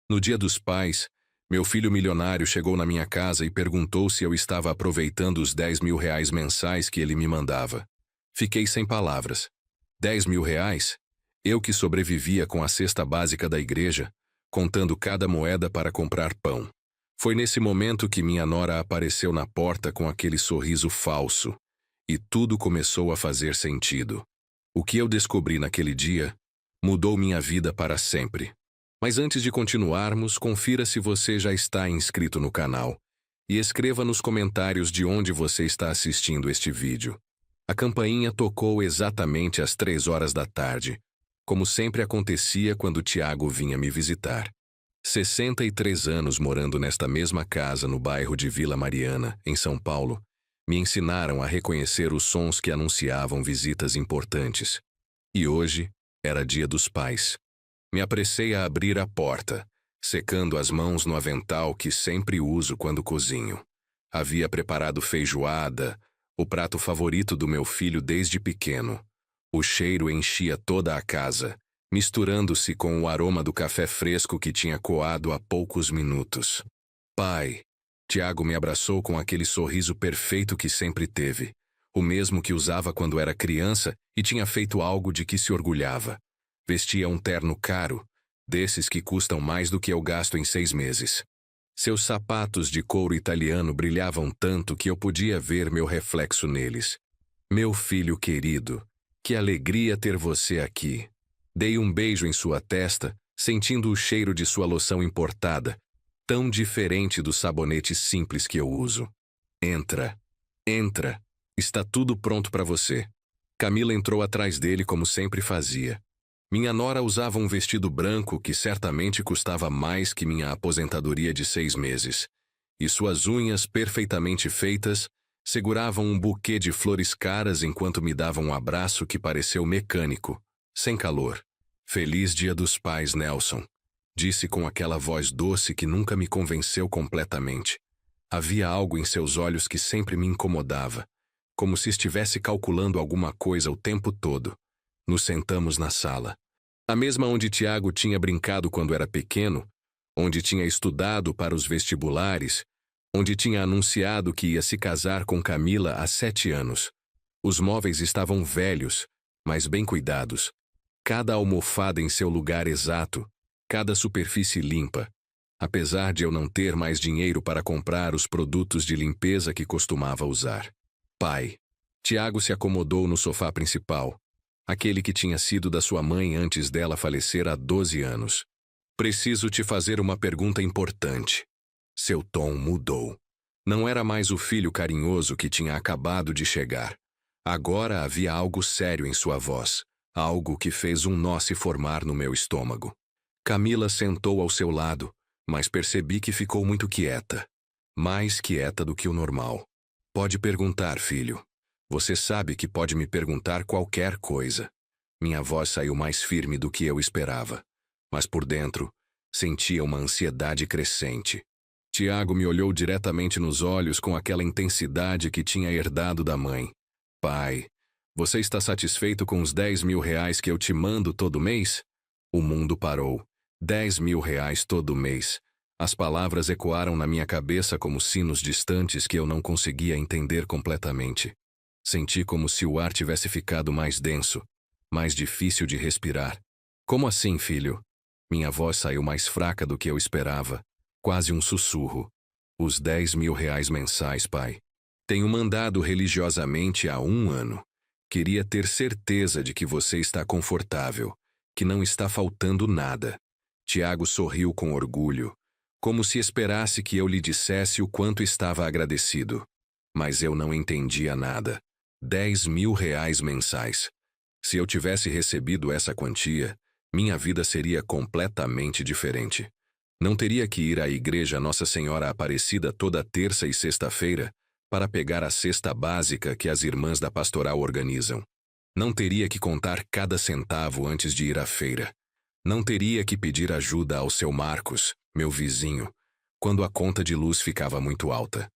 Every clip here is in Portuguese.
No Dia dos Pais, meu filho milionário chegou na minha casa e perguntou se eu estava aproveitando os R$ 10.000 mensais que ele me mandava. Fiquei sem palavras. R$ 10.000? Eu que sobrevivia com a cesta básica da igreja, contando cada moeda para comprar pão. Foi nesse momento que minha nora apareceu na porta com aquele sorriso falso. E tudo começou a fazer sentido. O que eu descobri naquele dia mudou minha vida para sempre. Mas antes de continuarmos, confira se você já está inscrito no canal e escreva nos comentários de onde você está assistindo este vídeo. A campainha tocou exatamente às 3 horas da tarde, como sempre acontecia quando Tiago vinha me visitar. 63 anos morando nesta mesma casa no bairro de Vila Mariana, em São Paulo, me ensinaram a reconhecer os sons que anunciavam visitas importantes. E hoje era Dia dos Pais. Me apressei a abrir a porta, secando as mãos no avental que sempre uso quando cozinho. Havia preparado feijoada, o prato favorito do meu filho desde pequeno. O cheiro enchia toda a casa, misturando-se com o aroma do café fresco que tinha coado há poucos minutos. Pai! Tiago me abraçou com aquele sorriso perfeito que sempre teve, o mesmo que usava quando era criança e tinha feito algo de que se orgulhava. Vestia um terno caro, desses que custam mais do que eu gasto em 6 meses. Seus sapatos de couro italiano brilhavam tanto que eu podia ver meu reflexo neles. Meu filho querido, que alegria ter você aqui. Dei um beijo em sua testa, sentindo o cheiro de sua loção importada, tão diferente do sabonete simples que eu uso. Entra, entra, está tudo pronto para você. Camila entrou atrás dele como sempre fazia. Minha nora usava um vestido branco que certamente custava mais que minha aposentadoria de 6 meses. E suas unhas perfeitamente feitas seguravam um buquê de flores caras enquanto me dava um abraço que pareceu mecânico, sem calor. Feliz Dia dos Pais, Nelson, disse com aquela voz doce que nunca me convenceu completamente. Havia algo em seus olhos que sempre me incomodava, como se estivesse calculando alguma coisa o tempo todo. Nos sentamos na sala. A mesma onde Tiago tinha brincado quando era pequeno, onde tinha estudado para os vestibulares, onde tinha anunciado que ia se casar com Camila há 7 anos. Os móveis estavam velhos, mas bem cuidados. Cada almofada em seu lugar exato, cada superfície limpa. Apesar de eu não ter mais dinheiro para comprar os produtos de limpeza que costumava usar. Pai. Tiago se acomodou no sofá principal, aquele que tinha sido da sua mãe antes dela falecer há 12 anos. Preciso te fazer uma pergunta importante. Seu tom mudou. Não era mais o filho carinhoso que tinha acabado de chegar. Agora havia algo sério em sua voz, algo que fez um nó se formar no meu estômago. Camila sentou ao seu lado, mas percebi que ficou muito quieta. Mais quieta do que o normal. Pode perguntar, filho. Você sabe que pode me perguntar qualquer coisa. Minha voz saiu mais firme do que eu esperava. Mas por dentro, sentia uma ansiedade crescente. Tiago me olhou diretamente nos olhos com aquela intensidade que tinha herdado da mãe. Pai, você está satisfeito com os R$ 10.000 que eu te mando todo mês? O mundo parou. R$ 10.000 todo mês. As palavras ecoaram na minha cabeça como sinos distantes que eu não conseguia entender completamente. Senti como se o ar tivesse ficado mais denso, mais difícil de respirar. Como assim, filho? Minha voz saiu mais fraca do que eu esperava, quase um sussurro. Os R$ 10.000 mensais, pai. Tenho mandado religiosamente há 1 ano. Queria ter certeza de que você está confortável, que não está faltando nada. Tiago sorriu com orgulho, como se esperasse que eu lhe dissesse o quanto estava agradecido. Mas eu não entendia nada. R$ 10.000 mensais. Se eu tivesse recebido essa quantia, minha vida seria completamente diferente. Não teria que ir à igreja Nossa Senhora Aparecida toda terça e sexta-feira para pegar a cesta básica que as irmãs da pastoral organizam. Não teria que contar cada centavo antes de ir à feira. Não teria que pedir ajuda ao seu Marcos, meu vizinho, quando a conta de luz ficava muito alta.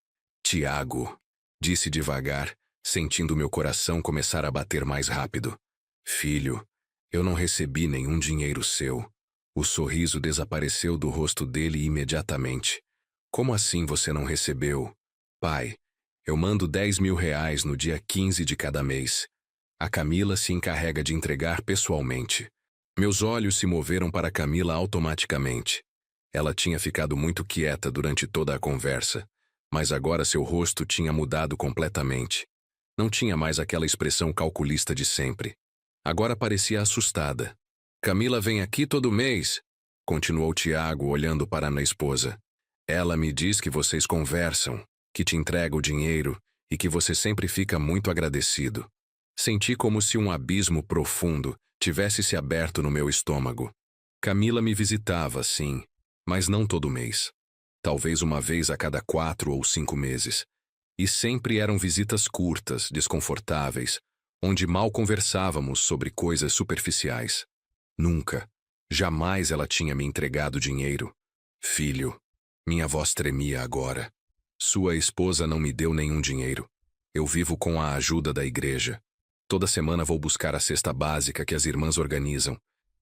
Tiago, disse devagar, sentindo meu coração começar a bater mais rápido. Filho, eu não recebi nenhum dinheiro seu. O sorriso desapareceu do rosto dele imediatamente. Como assim você não recebeu? Pai, eu mando 10.000 reais no dia 15 de cada mês. A Camila se encarrega de entregar pessoalmente. Meus olhos se moveram para Camila automaticamente. Ela tinha ficado muito quieta durante toda a conversa, mas agora seu rosto tinha mudado completamente. Não tinha mais aquela expressão calculista de sempre. Agora parecia assustada. Camila vem aqui todo mês, continuou Tiago olhando para a esposa. Ela me diz que vocês conversam, que te entrega o dinheiro e que você sempre fica muito agradecido. Senti como se um abismo profundo tivesse se aberto no meu estômago. Camila me visitava, sim, mas não todo mês. Talvez uma vez a cada 4 ou 5 meses. E sempre eram visitas curtas, desconfortáveis, onde mal conversávamos sobre coisas superficiais. Nunca, jamais ela tinha me entregado dinheiro. Filho, minha voz tremia agora. Sua esposa não me deu nenhum dinheiro. Eu vivo com a ajuda da igreja. Toda semana vou buscar a cesta básica que as irmãs organizam.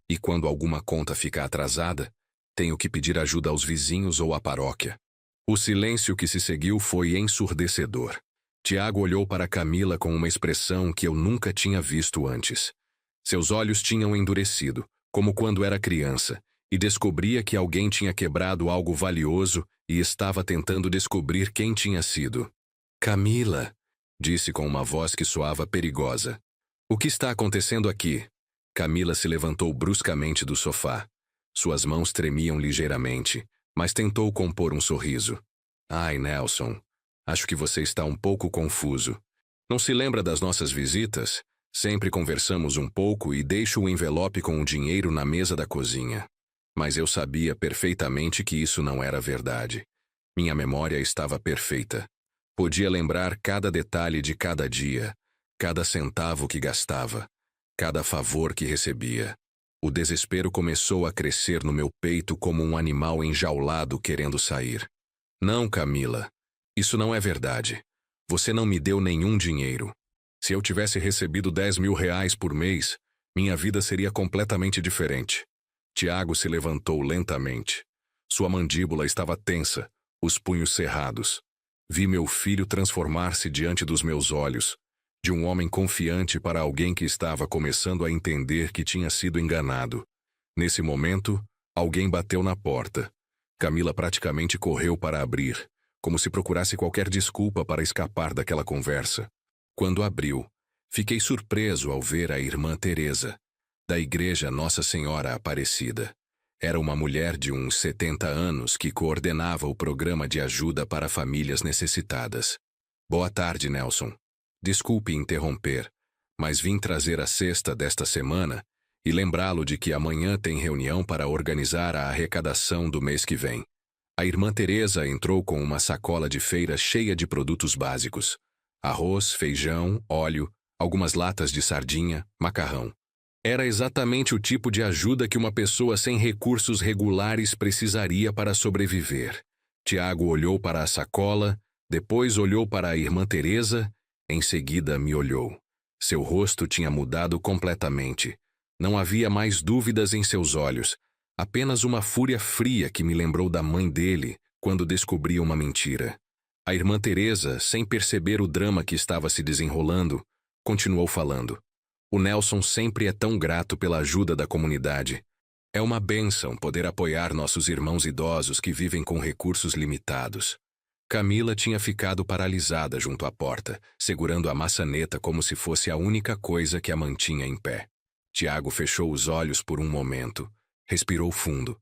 E quando alguma conta fica atrasada, tenho que pedir ajuda aos vizinhos ou à paróquia. O silêncio que se seguiu foi ensurdecedor. Tiago olhou para Camila com uma expressão que eu nunca tinha visto antes. Seus olhos tinham endurecido, como quando era criança, e descobria que alguém tinha quebrado algo valioso e estava tentando descobrir quem tinha sido. Camila, disse com uma voz que soava perigosa. O que está acontecendo aqui? Camila se levantou bruscamente do sofá. Suas mãos tremiam ligeiramente, mas tentou compor um sorriso. Ai, Nelson, acho que você está um pouco confuso. Não se lembra das nossas visitas? Sempre conversamos um pouco e deixo o envelope com o dinheiro na mesa da cozinha. Mas eu sabia perfeitamente que isso não era verdade. Minha memória estava perfeita. Podia lembrar cada detalhe de cada dia, cada centavo que gastava, cada favor que recebia. O desespero começou a crescer no meu peito como um animal enjaulado querendo sair. Não, Camila. Isso não é verdade. Você não me deu nenhum dinheiro. Se eu tivesse recebido 10.000 reais por mês, minha vida seria completamente diferente. Tiago se levantou lentamente. Sua mandíbula estava tensa, os punhos cerrados. Vi meu filho transformar-se diante dos meus olhos, de um homem confiante para alguém que estava começando a entender que tinha sido enganado. Nesse momento, alguém bateu na porta. Camila praticamente correu para abrir, como se procurasse qualquer desculpa para escapar daquela conversa. Quando abriu, fiquei surpreso ao ver a irmã Teresa, da igreja Nossa Senhora Aparecida. Era uma mulher de uns 70 anos que coordenava o programa de ajuda para famílias necessitadas. Boa tarde, Nelson. Desculpe interromper, mas vim trazer a cesta desta semana e lembrá-lo de que amanhã tem reunião para organizar a arrecadação do mês que vem. A irmã Teresa entrou com uma sacola de feira cheia de produtos básicos. Arroz, feijão, óleo, algumas latas de sardinha, macarrão. Era exatamente o tipo de ajuda que uma pessoa sem recursos regulares precisaria para sobreviver. Tiago olhou para a sacola, depois olhou para a irmã Teresa, em seguida me olhou. Seu rosto tinha mudado completamente. Não havia mais dúvidas em seus olhos, apenas uma fúria fria que me lembrou da mãe dele quando descobri uma mentira. A irmã Teresa, sem perceber o drama que estava se desenrolando, continuou falando. O Nelson sempre é tão grato pela ajuda da comunidade. É uma bênção poder apoiar nossos irmãos idosos que vivem com recursos limitados. Camila tinha ficado paralisada junto à porta, segurando a maçaneta como se fosse a única coisa que a mantinha em pé. Tiago fechou os olhos por um momento, respirou fundo,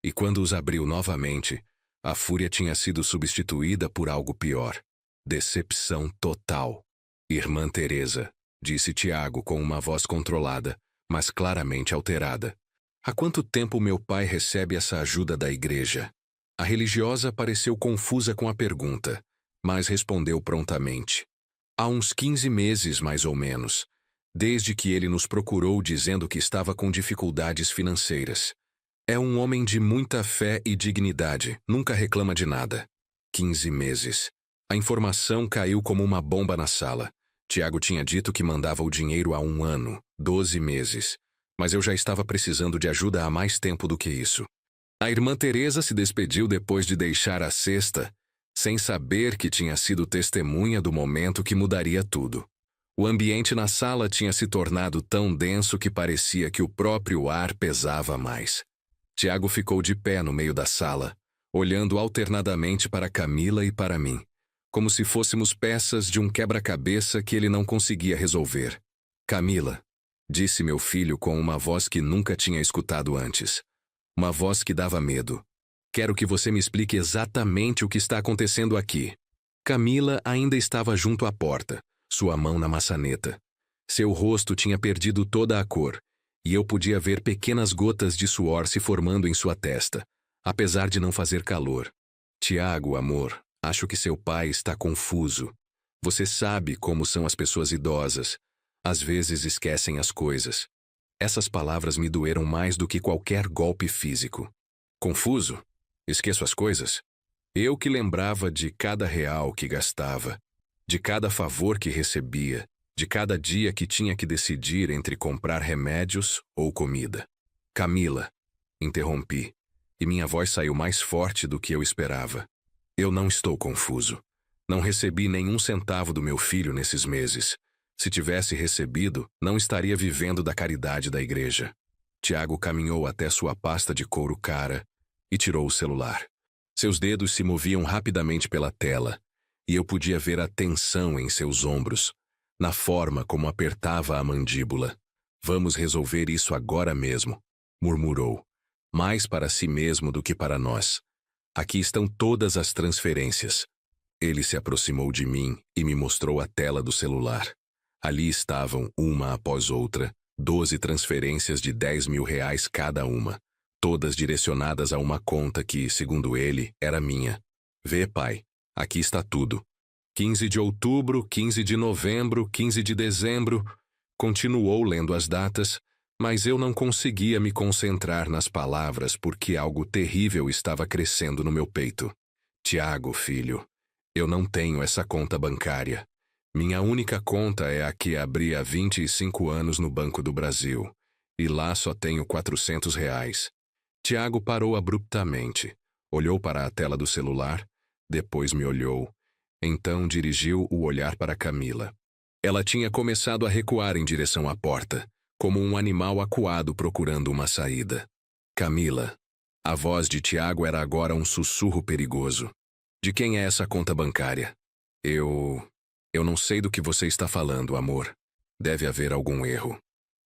e quando os abriu novamente, a fúria tinha sido substituída por algo pior. Decepção total. Irmã Teresa, disse Tiago com uma voz controlada, mas claramente alterada. Há quanto tempo meu pai recebe essa ajuda da igreja? A religiosa pareceu confusa com a pergunta, mas respondeu prontamente. Há uns 15 meses, mais ou menos, desde que ele nos procurou dizendo que estava com dificuldades financeiras. É um homem de muita fé e dignidade, nunca reclama de nada. 15 meses. A informação caiu como uma bomba na sala. Tiago tinha dito que mandava o dinheiro há 1 ano, 12 meses. mas eu já estava precisando de ajuda há mais tempo do que isso. A irmã Teresa se despediu depois de deixar a cesta, sem saber que tinha sido testemunha do momento que mudaria tudo. O ambiente na sala tinha se tornado tão denso que parecia que o próprio ar pesava mais. Tiago ficou de pé no meio da sala, olhando alternadamente para Camila e para mim, como se fôssemos peças de um quebra-cabeça que ele não conseguia resolver. Camila, disse meu filho com uma voz que nunca tinha escutado antes. Uma voz que dava medo. Quero que você me explique exatamente o que está acontecendo aqui. Camila ainda estava junto à porta, sua mão na maçaneta. Seu rosto tinha perdido toda a cor, e eu podia ver pequenas gotas de suor se formando em sua testa, apesar de não fazer calor. Tiago, amor, acho que seu pai está confuso. Você sabe como são as pessoas idosas. Às vezes esquecem as coisas. Essas palavras me doeram mais do que qualquer golpe físico. Confuso? Esqueço as coisas? Eu que lembrava de cada real que gastava, de cada favor que recebia, de cada dia que tinha que decidir entre comprar remédios ou comida. Camila, interrompi, e minha voz saiu mais forte do que eu esperava. Eu não estou confuso. Não recebi nenhum centavo do meu filho nesses meses. Se tivesse recebido, não estaria vivendo da caridade da igreja. Tiago caminhou até sua pasta de couro cara e tirou o celular. Seus dedos se moviam rapidamente pela tela, e eu podia ver a tensão em seus ombros, na forma como apertava a mandíbula. Vamos resolver isso agora mesmo, murmurou, mais para si mesmo do que para nós. Aqui estão todas as transferências. Ele se aproximou de mim e me mostrou a tela do celular. Ali estavam, uma após outra, 12 transferências de 10 mil reais cada uma, todas direcionadas a uma conta que, segundo ele, era minha. Vê, pai, aqui está tudo. 15 de outubro, 15 de novembro, 15 de dezembro. Continuou lendo as datas, mas eu não conseguia me concentrar nas palavras porque algo terrível estava crescendo no meu peito. Tiago, filho, eu não tenho essa conta bancária. Minha única conta é a que abri há 25 anos no Banco do Brasil, e lá só tenho 400 reais. Tiago parou abruptamente, olhou para a tela do celular, depois me olhou, então dirigiu o olhar para Camila. Ela tinha começado a recuar em direção à porta, como um animal acuado procurando uma saída. Camila. A voz de Tiago era agora um sussurro perigoso. De quem é essa conta bancária? Eu não sei do que você está falando, amor. Deve haver algum erro.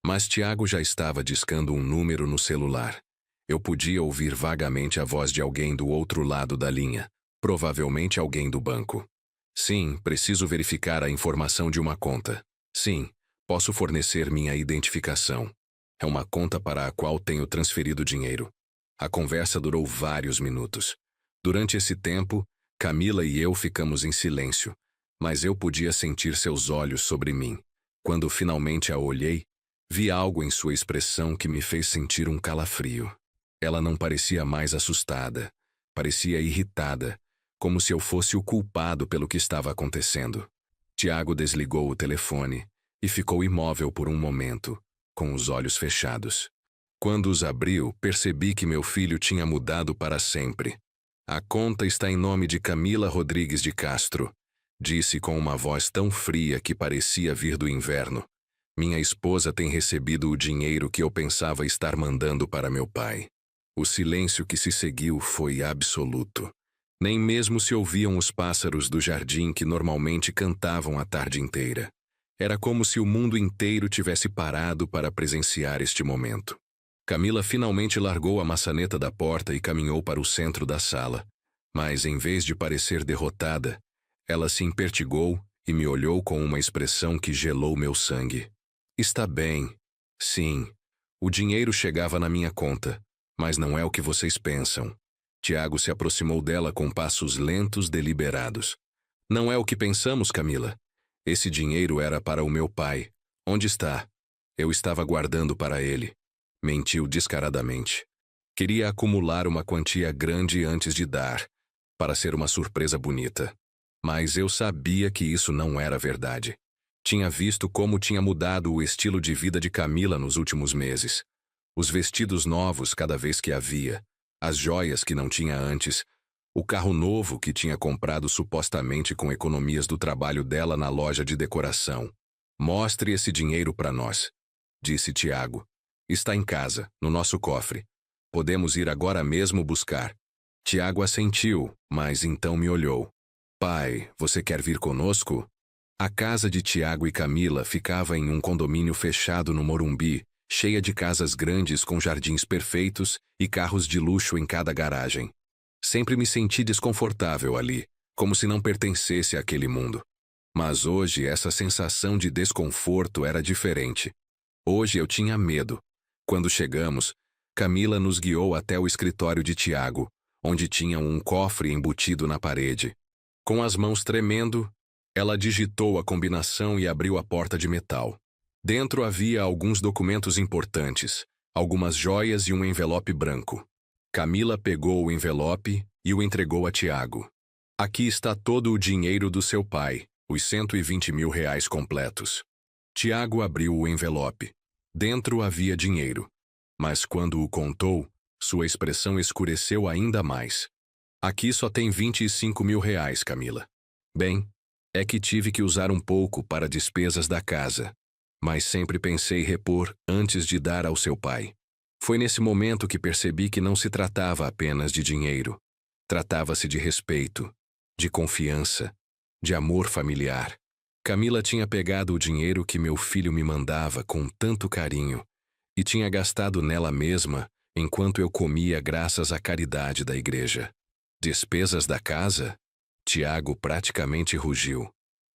Mas Tiago já estava discando um número no celular. Eu podia ouvir vagamente a voz de alguém do outro lado da linha, provavelmente alguém do banco. Sim, preciso verificar a informação de uma conta. Sim, posso fornecer minha identificação. É uma conta para a qual tenho transferido dinheiro. A conversa durou vários minutos. Durante esse tempo, Camila e eu ficamos em silêncio, mas eu podia sentir seus olhos sobre mim. Quando finalmente a olhei, vi algo em sua expressão que me fez sentir um calafrio. Ela não parecia mais assustada, parecia irritada, como se eu fosse o culpado pelo que estava acontecendo. Tiago desligou o telefone e ficou imóvel por um momento, com os olhos fechados. Quando os abriu, percebi que meu filho tinha mudado para sempre. A conta está em nome de Camila Rodrigues de Castro, disse com uma voz tão fria que parecia vir do inverno. Minha esposa tem recebido o dinheiro que eu pensava estar mandando para meu pai. O silêncio que se seguiu foi absoluto. Nem mesmo se ouviam os pássaros do jardim que normalmente cantavam a tarde inteira. Era como se o mundo inteiro tivesse parado para presenciar este momento. Camila finalmente largou a maçaneta da porta e caminhou para o centro da sala. Mas, em vez de parecer derrotada, ela se impertigou e me olhou com uma expressão que gelou meu sangue. Está bem. Sim. O dinheiro chegava na minha conta, mas não é o que vocês pensam. Tiago se aproximou dela com passos lentos, deliberados. Não é o que pensamos, Camila. Esse dinheiro era para o meu pai. Onde está? Eu estava guardando para ele. Mentiu descaradamente. Queria acumular uma quantia grande antes de dar, para ser uma surpresa bonita. Mas eu sabia que isso não era verdade. Tinha visto como tinha mudado o estilo de vida de Camila nos últimos meses. Os vestidos novos cada vez que havia, as joias que não tinha antes, o carro novo que tinha comprado supostamente com economias do trabalho dela na loja de decoração. Mostre esse dinheiro para nós, disse Tiago. Está em casa, no nosso cofre. Podemos ir agora mesmo buscar. Tiago assentiu, mas então me olhou. Pai, você quer vir conosco? A casa de Tiago e Camila ficava em um condomínio fechado no Morumbi, cheia de casas grandes com jardins perfeitos e carros de luxo em cada garagem. Sempre me senti desconfortável ali, como se não pertencesse àquele mundo. Mas hoje essa sensação de desconforto era diferente. Hoje eu tinha medo. Quando chegamos, Camila nos guiou até o escritório de Tiago, onde tinha um cofre embutido na parede. Com as mãos tremendo, ela digitou a combinação e abriu a porta de metal. Dentro havia alguns documentos importantes, algumas joias e um envelope branco. Camila pegou o envelope e o entregou a Tiago. Aqui está todo o dinheiro do seu pai, os 120 mil reais completos. Tiago abriu o envelope. Dentro havia dinheiro. Mas quando o contou, sua expressão escureceu ainda mais. Aqui só tem 25 mil reais, Camila. Bem, é que tive que usar um pouco para despesas da casa, mas sempre pensei repor antes de dar ao seu pai. Foi nesse momento que percebi que não se tratava apenas de dinheiro. Tratava-se de respeito, de confiança, de amor familiar. Camila tinha pegado o dinheiro que meu filho me mandava com tanto carinho e tinha gastado nela mesma enquanto eu comia graças à caridade da igreja. Despesas da casa? Tiago praticamente rugiu.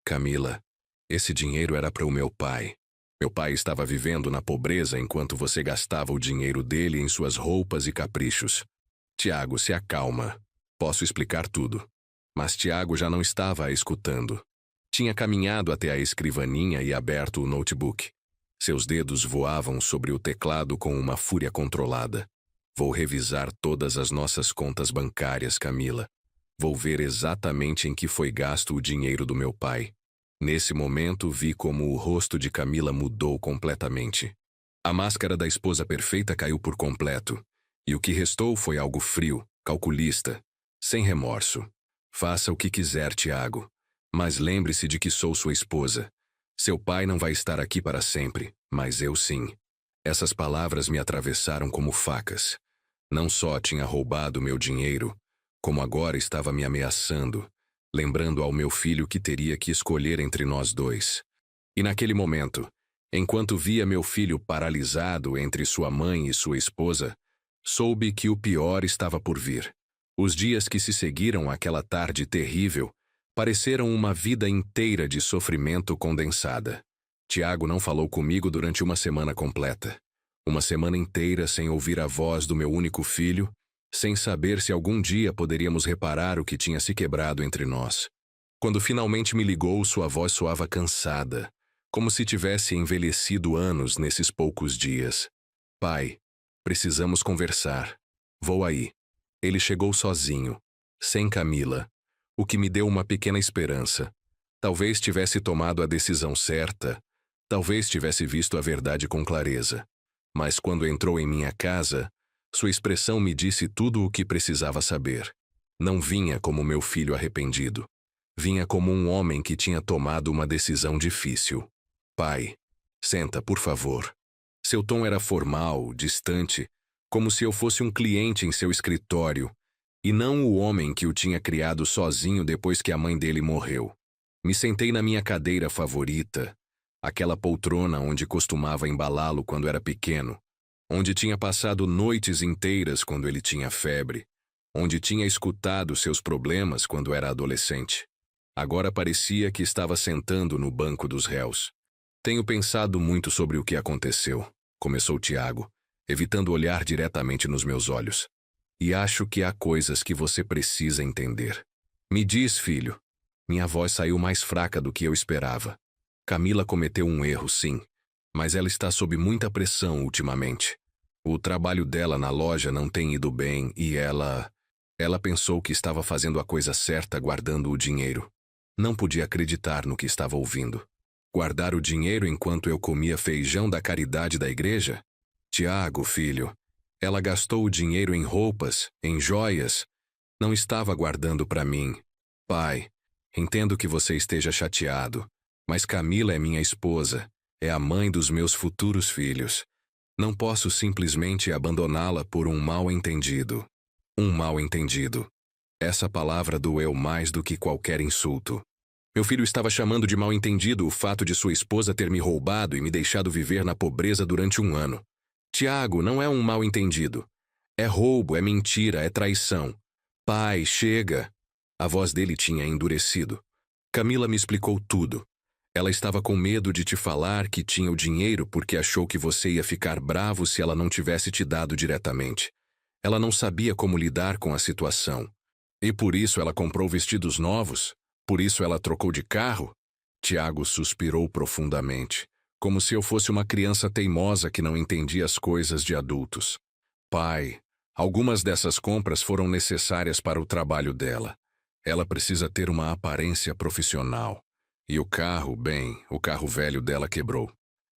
Camila, esse dinheiro era para o meu pai. Meu pai estava vivendo na pobreza enquanto você gastava o dinheiro dele em suas roupas e caprichos. Tiago, se acalma. Posso explicar tudo. Mas Tiago já não estava a escutando. Tinha caminhado até a escrivaninha e aberto o notebook. Seus dedos voavam sobre o teclado com uma fúria controlada. Vou revisar todas as nossas contas bancárias, Camila. Vou ver exatamente em que foi gasto o dinheiro do meu pai. Nesse momento, vi como o rosto de Camila mudou completamente. A máscara da esposa perfeita caiu por completo, e o que restou foi algo frio, calculista, sem remorso. Faça o que quiser, Tiago, mas lembre-se de que sou sua esposa. Seu pai não vai estar aqui para sempre, mas eu sim. Essas palavras me atravessaram como facas. Não só tinha roubado meu dinheiro, como agora estava me ameaçando, lembrando ao meu filho que teria que escolher entre nós dois. E naquele momento, enquanto via meu filho paralisado entre sua mãe e sua esposa, soube que o pior estava por vir. Os dias que se seguiram àquela tarde terrível pareceram uma vida inteira de sofrimento condensada. Tiago não falou comigo durante uma semana completa. Uma semana inteira sem ouvir a voz do meu único filho, sem saber se algum dia poderíamos reparar o que tinha se quebrado entre nós. Quando finalmente me ligou, sua voz soava cansada, como se tivesse envelhecido anos nesses poucos dias. Pai, precisamos conversar. Vou aí. Ele chegou sozinho, sem Camila, o que me deu uma pequena esperança. Talvez tivesse tomado a decisão certa, talvez tivesse visto a verdade com clareza. Mas quando entrou em minha casa, sua expressão me disse tudo o que precisava saber. Não vinha como meu filho arrependido. Vinha como um homem que tinha tomado uma decisão difícil. Pai, senta, por favor. Seu tom era formal, distante, como se eu fosse um cliente em seu escritório, e não o homem que o tinha criado sozinho depois que a mãe dele morreu. Me sentei na minha cadeira favorita, aquela poltrona onde costumava embalá-lo quando era pequeno, onde tinha passado noites inteiras quando ele tinha febre, onde tinha escutado seus problemas quando era adolescente. Agora parecia que estava sentando no banco dos réus. Tenho pensado muito sobre o que aconteceu, começou Tiago, evitando olhar diretamente nos meus olhos. E acho que há coisas que você precisa entender. Me diz, filho. Minha voz saiu mais fraca do que eu esperava. Camila cometeu um erro, sim, mas ela está sob muita pressão ultimamente. O trabalho dela na loja não tem ido bem e ela pensou que estava fazendo a coisa certa guardando o dinheiro. Não podia acreditar no que estava ouvindo. Guardar o dinheiro enquanto eu comia feijão da caridade da igreja? Tiago, filho, ela gastou o dinheiro em roupas, em joias. Não estava guardando para mim. Pai, entendo que você esteja chateado, mas Camila é minha esposa, é a mãe dos meus futuros filhos. Não posso simplesmente abandoná-la por um mal-entendido. Um mal-entendido. Essa palavra doeu mais do que qualquer insulto. Meu filho estava chamando de mal-entendido o fato de sua esposa ter me roubado e me deixado viver na pobreza durante 1 ano. Tiago, não é um mal-entendido. É roubo, é mentira, é traição. Pai, chega. A voz dele tinha endurecido. Camila me explicou tudo. Ela estava com medo de te falar que tinha o dinheiro porque achou que você ia ficar bravo se ela não tivesse te dado diretamente. Ela não sabia como lidar com a situação. E por isso ela comprou vestidos novos? Por isso ela trocou de carro? Tiago suspirou profundamente, como se eu fosse uma criança teimosa que não entendia as coisas de adultos. Pai, algumas dessas compras foram necessárias para o trabalho dela. Ela precisa ter uma aparência profissional. E o carro, bem, o carro velho dela quebrou.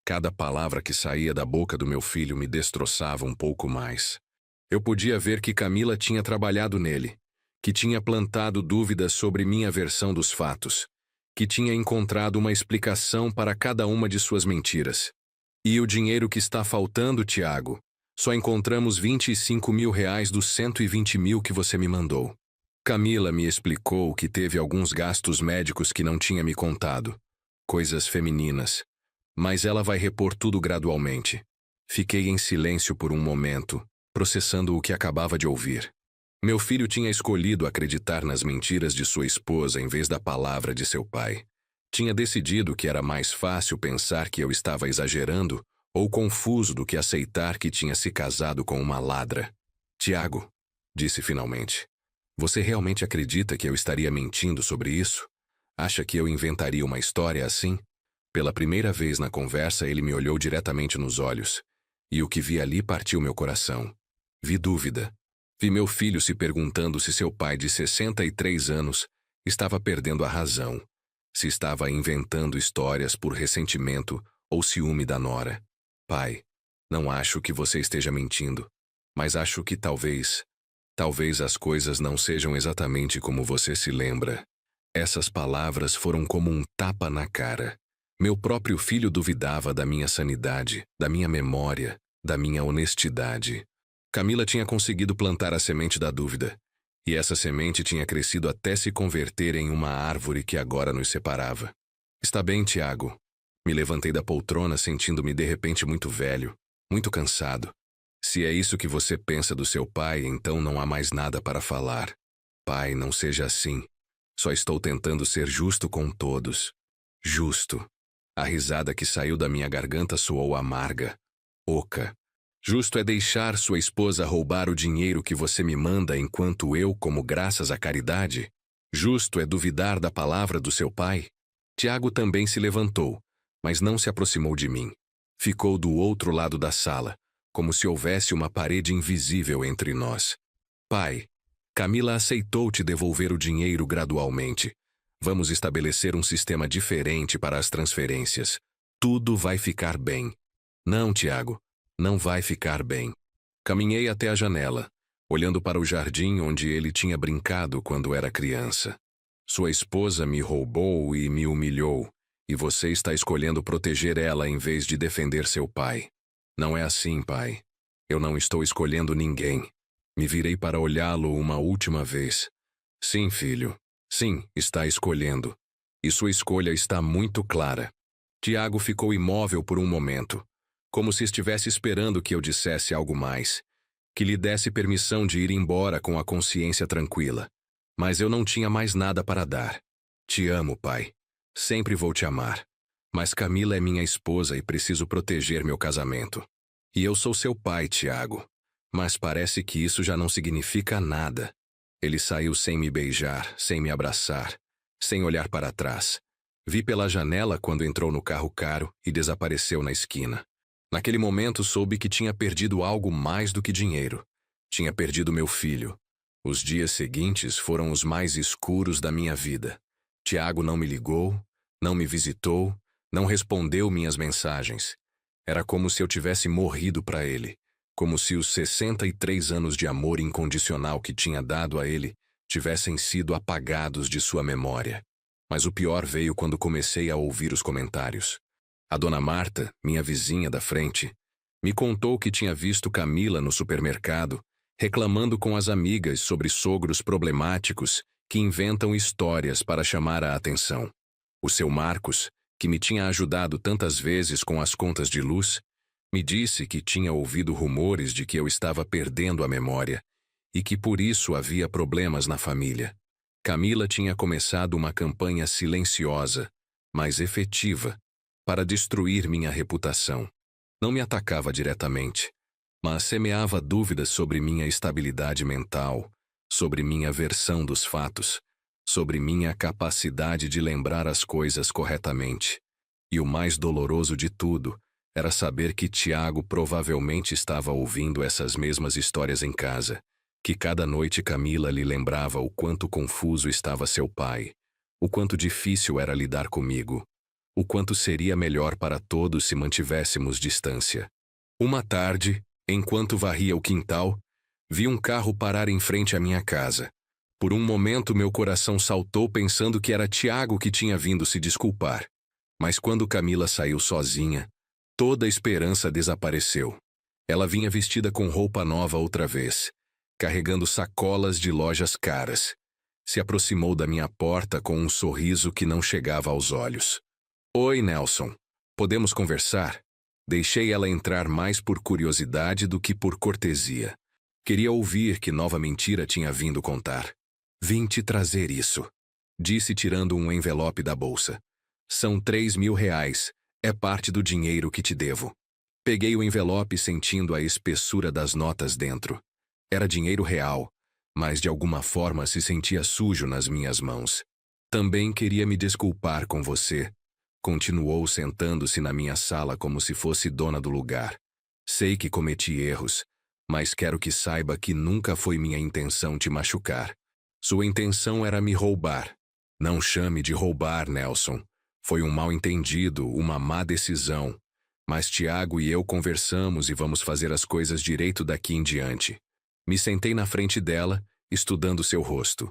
Cada palavra que saía da boca do meu filho me destroçava um pouco mais. Eu podia ver que Camila tinha trabalhado nele, que tinha plantado dúvidas sobre minha versão dos fatos, que tinha encontrado uma explicação para cada uma de suas mentiras. E o dinheiro que está faltando, Tiago? Só encontramos R$ 25.000 dos 120 mil que você me mandou. Camila me explicou que teve alguns gastos médicos que não tinha me contado. Coisas femininas. Mas ela vai repor tudo gradualmente. Fiquei em silêncio por um momento, processando o que acabava de ouvir. Meu filho tinha escolhido acreditar nas mentiras de sua esposa em vez da palavra de seu pai. Tinha decidido que era mais fácil pensar que eu estava exagerando ou confuso do que aceitar que tinha se casado com uma ladra. Tiago, disse finalmente, você realmente acredita que eu estaria mentindo sobre isso? Acha que eu inventaria uma história assim? Pela primeira vez na conversa, ele me olhou diretamente nos olhos, e o que vi ali partiu meu coração. Vi dúvida. Vi meu filho se perguntando se seu pai de 63 anos estava perdendo a razão, se estava inventando histórias por ressentimento ou ciúme da nora. Pai, não acho que você esteja mentindo, mas acho que talvez as coisas não sejam exatamente como você se lembra. Essas palavras foram como um tapa na cara. Meu próprio filho duvidava da minha sanidade, da minha memória, da minha honestidade. Camila tinha conseguido plantar a semente da dúvida, e essa semente tinha crescido até se converter em uma árvore que agora nos separava. Está bem, Tiago. Me levantei da poltrona sentindo-me de repente muito velho, muito cansado. Se é isso que você pensa do seu pai, então não há mais nada para falar. Pai, não seja assim. Só estou tentando ser justo com todos. Justo. A risada que saiu da minha garganta soou amarga, oca. Justo é deixar sua esposa roubar o dinheiro que você me manda enquanto eu, como graças à caridade? Justo é duvidar da palavra do seu pai? Tiago também se levantou, mas não se aproximou de mim. Ficou do outro lado da sala, como se houvesse uma parede invisível entre nós. Pai, Camila aceitou te devolver o dinheiro gradualmente. Vamos estabelecer um sistema diferente para as transferências. Tudo vai ficar bem. Não, Tiago. Não vai ficar bem. Caminhei até a janela, olhando para o jardim onde ele tinha brincado quando era criança. Sua esposa me roubou e me humilhou, e você está escolhendo proteger ela em vez de defender seu pai. Não é assim, pai. Eu não estou escolhendo ninguém. Me virei para olhá-lo uma última vez. Sim, filho. Sim, está escolhendo. E sua escolha está muito clara. Tiago ficou imóvel por um momento, como se estivesse esperando que eu dissesse algo mais, que lhe desse permissão de ir embora com a consciência tranquila. Mas eu não tinha mais nada para dar. Te amo, pai. Sempre vou te amar. Mas Camila é minha esposa e preciso proteger meu casamento. E eu sou seu pai, Tiago. Mas parece que isso já não significa nada. Ele saiu sem me beijar, sem me abraçar, sem olhar para trás. Vi pela janela quando entrou no carro caro e desapareceu na esquina. Naquele momento soube que tinha perdido algo mais do que dinheiro. Tinha perdido meu filho. Os dias seguintes foram os mais escuros da minha vida. Tiago não me ligou, não me visitou, Não respondeu minhas mensagens. Era como se eu tivesse morrido para ele, como se os 63 anos de amor incondicional que tinha dado a ele tivessem sido apagados de sua memória. Mas o pior veio quando comecei a ouvir os comentários. A dona Marta, minha vizinha da frente, me contou que tinha visto Camila no supermercado, reclamando com as amigas sobre sogros problemáticos que inventam histórias para chamar a atenção. O seu Marcos, que me tinha ajudado tantas vezes com as contas de luz, me disse que tinha ouvido rumores de que eu estava perdendo a memória e que por isso havia problemas na família. Camila tinha começado uma campanha silenciosa, mas efetiva, para destruir minha reputação. Não me atacava diretamente, mas semeava dúvidas sobre minha estabilidade mental, sobre minha versão dos fatos, sobre minha capacidade de lembrar as coisas corretamente. E o mais doloroso de tudo era saber que Tiago provavelmente estava ouvindo essas mesmas histórias em casa, que cada noite Camila lhe lembrava o quanto confuso estava seu pai, o quanto difícil era lidar comigo, o quanto seria melhor para todos se mantivéssemos distância. Uma tarde, enquanto varria o quintal, vi um carro parar em frente à minha casa. Por um momento meu coração saltou pensando que era Tiago que tinha vindo se desculpar. Mas quando Camila saiu sozinha, toda a esperança desapareceu. Ela vinha vestida com roupa nova outra vez, carregando sacolas de lojas caras. Se aproximou da minha porta com um sorriso que não chegava aos olhos. Oi, Nelson. Podemos conversar? Deixei ela entrar mais por curiosidade do que por cortesia. Queria ouvir que nova mentira tinha vindo contar. Vim te trazer isso, disse tirando um envelope da bolsa. São 3.000 reais. É parte do dinheiro que te devo. Peguei o envelope sentindo a espessura das notas dentro. Era dinheiro real, mas de alguma forma se sentia sujo nas minhas mãos. Também queria me desculpar com você. Continuou sentando-se na minha sala como se fosse dona do lugar. Sei que cometi erros, mas quero que saiba que nunca foi minha intenção te machucar. Sua intenção era me roubar. Não chame de roubar, Nelson. Foi um mal-entendido, uma má decisão. Mas Tiago e eu conversamos e vamos fazer as coisas direito daqui em diante. Me sentei na frente dela, estudando seu rosto.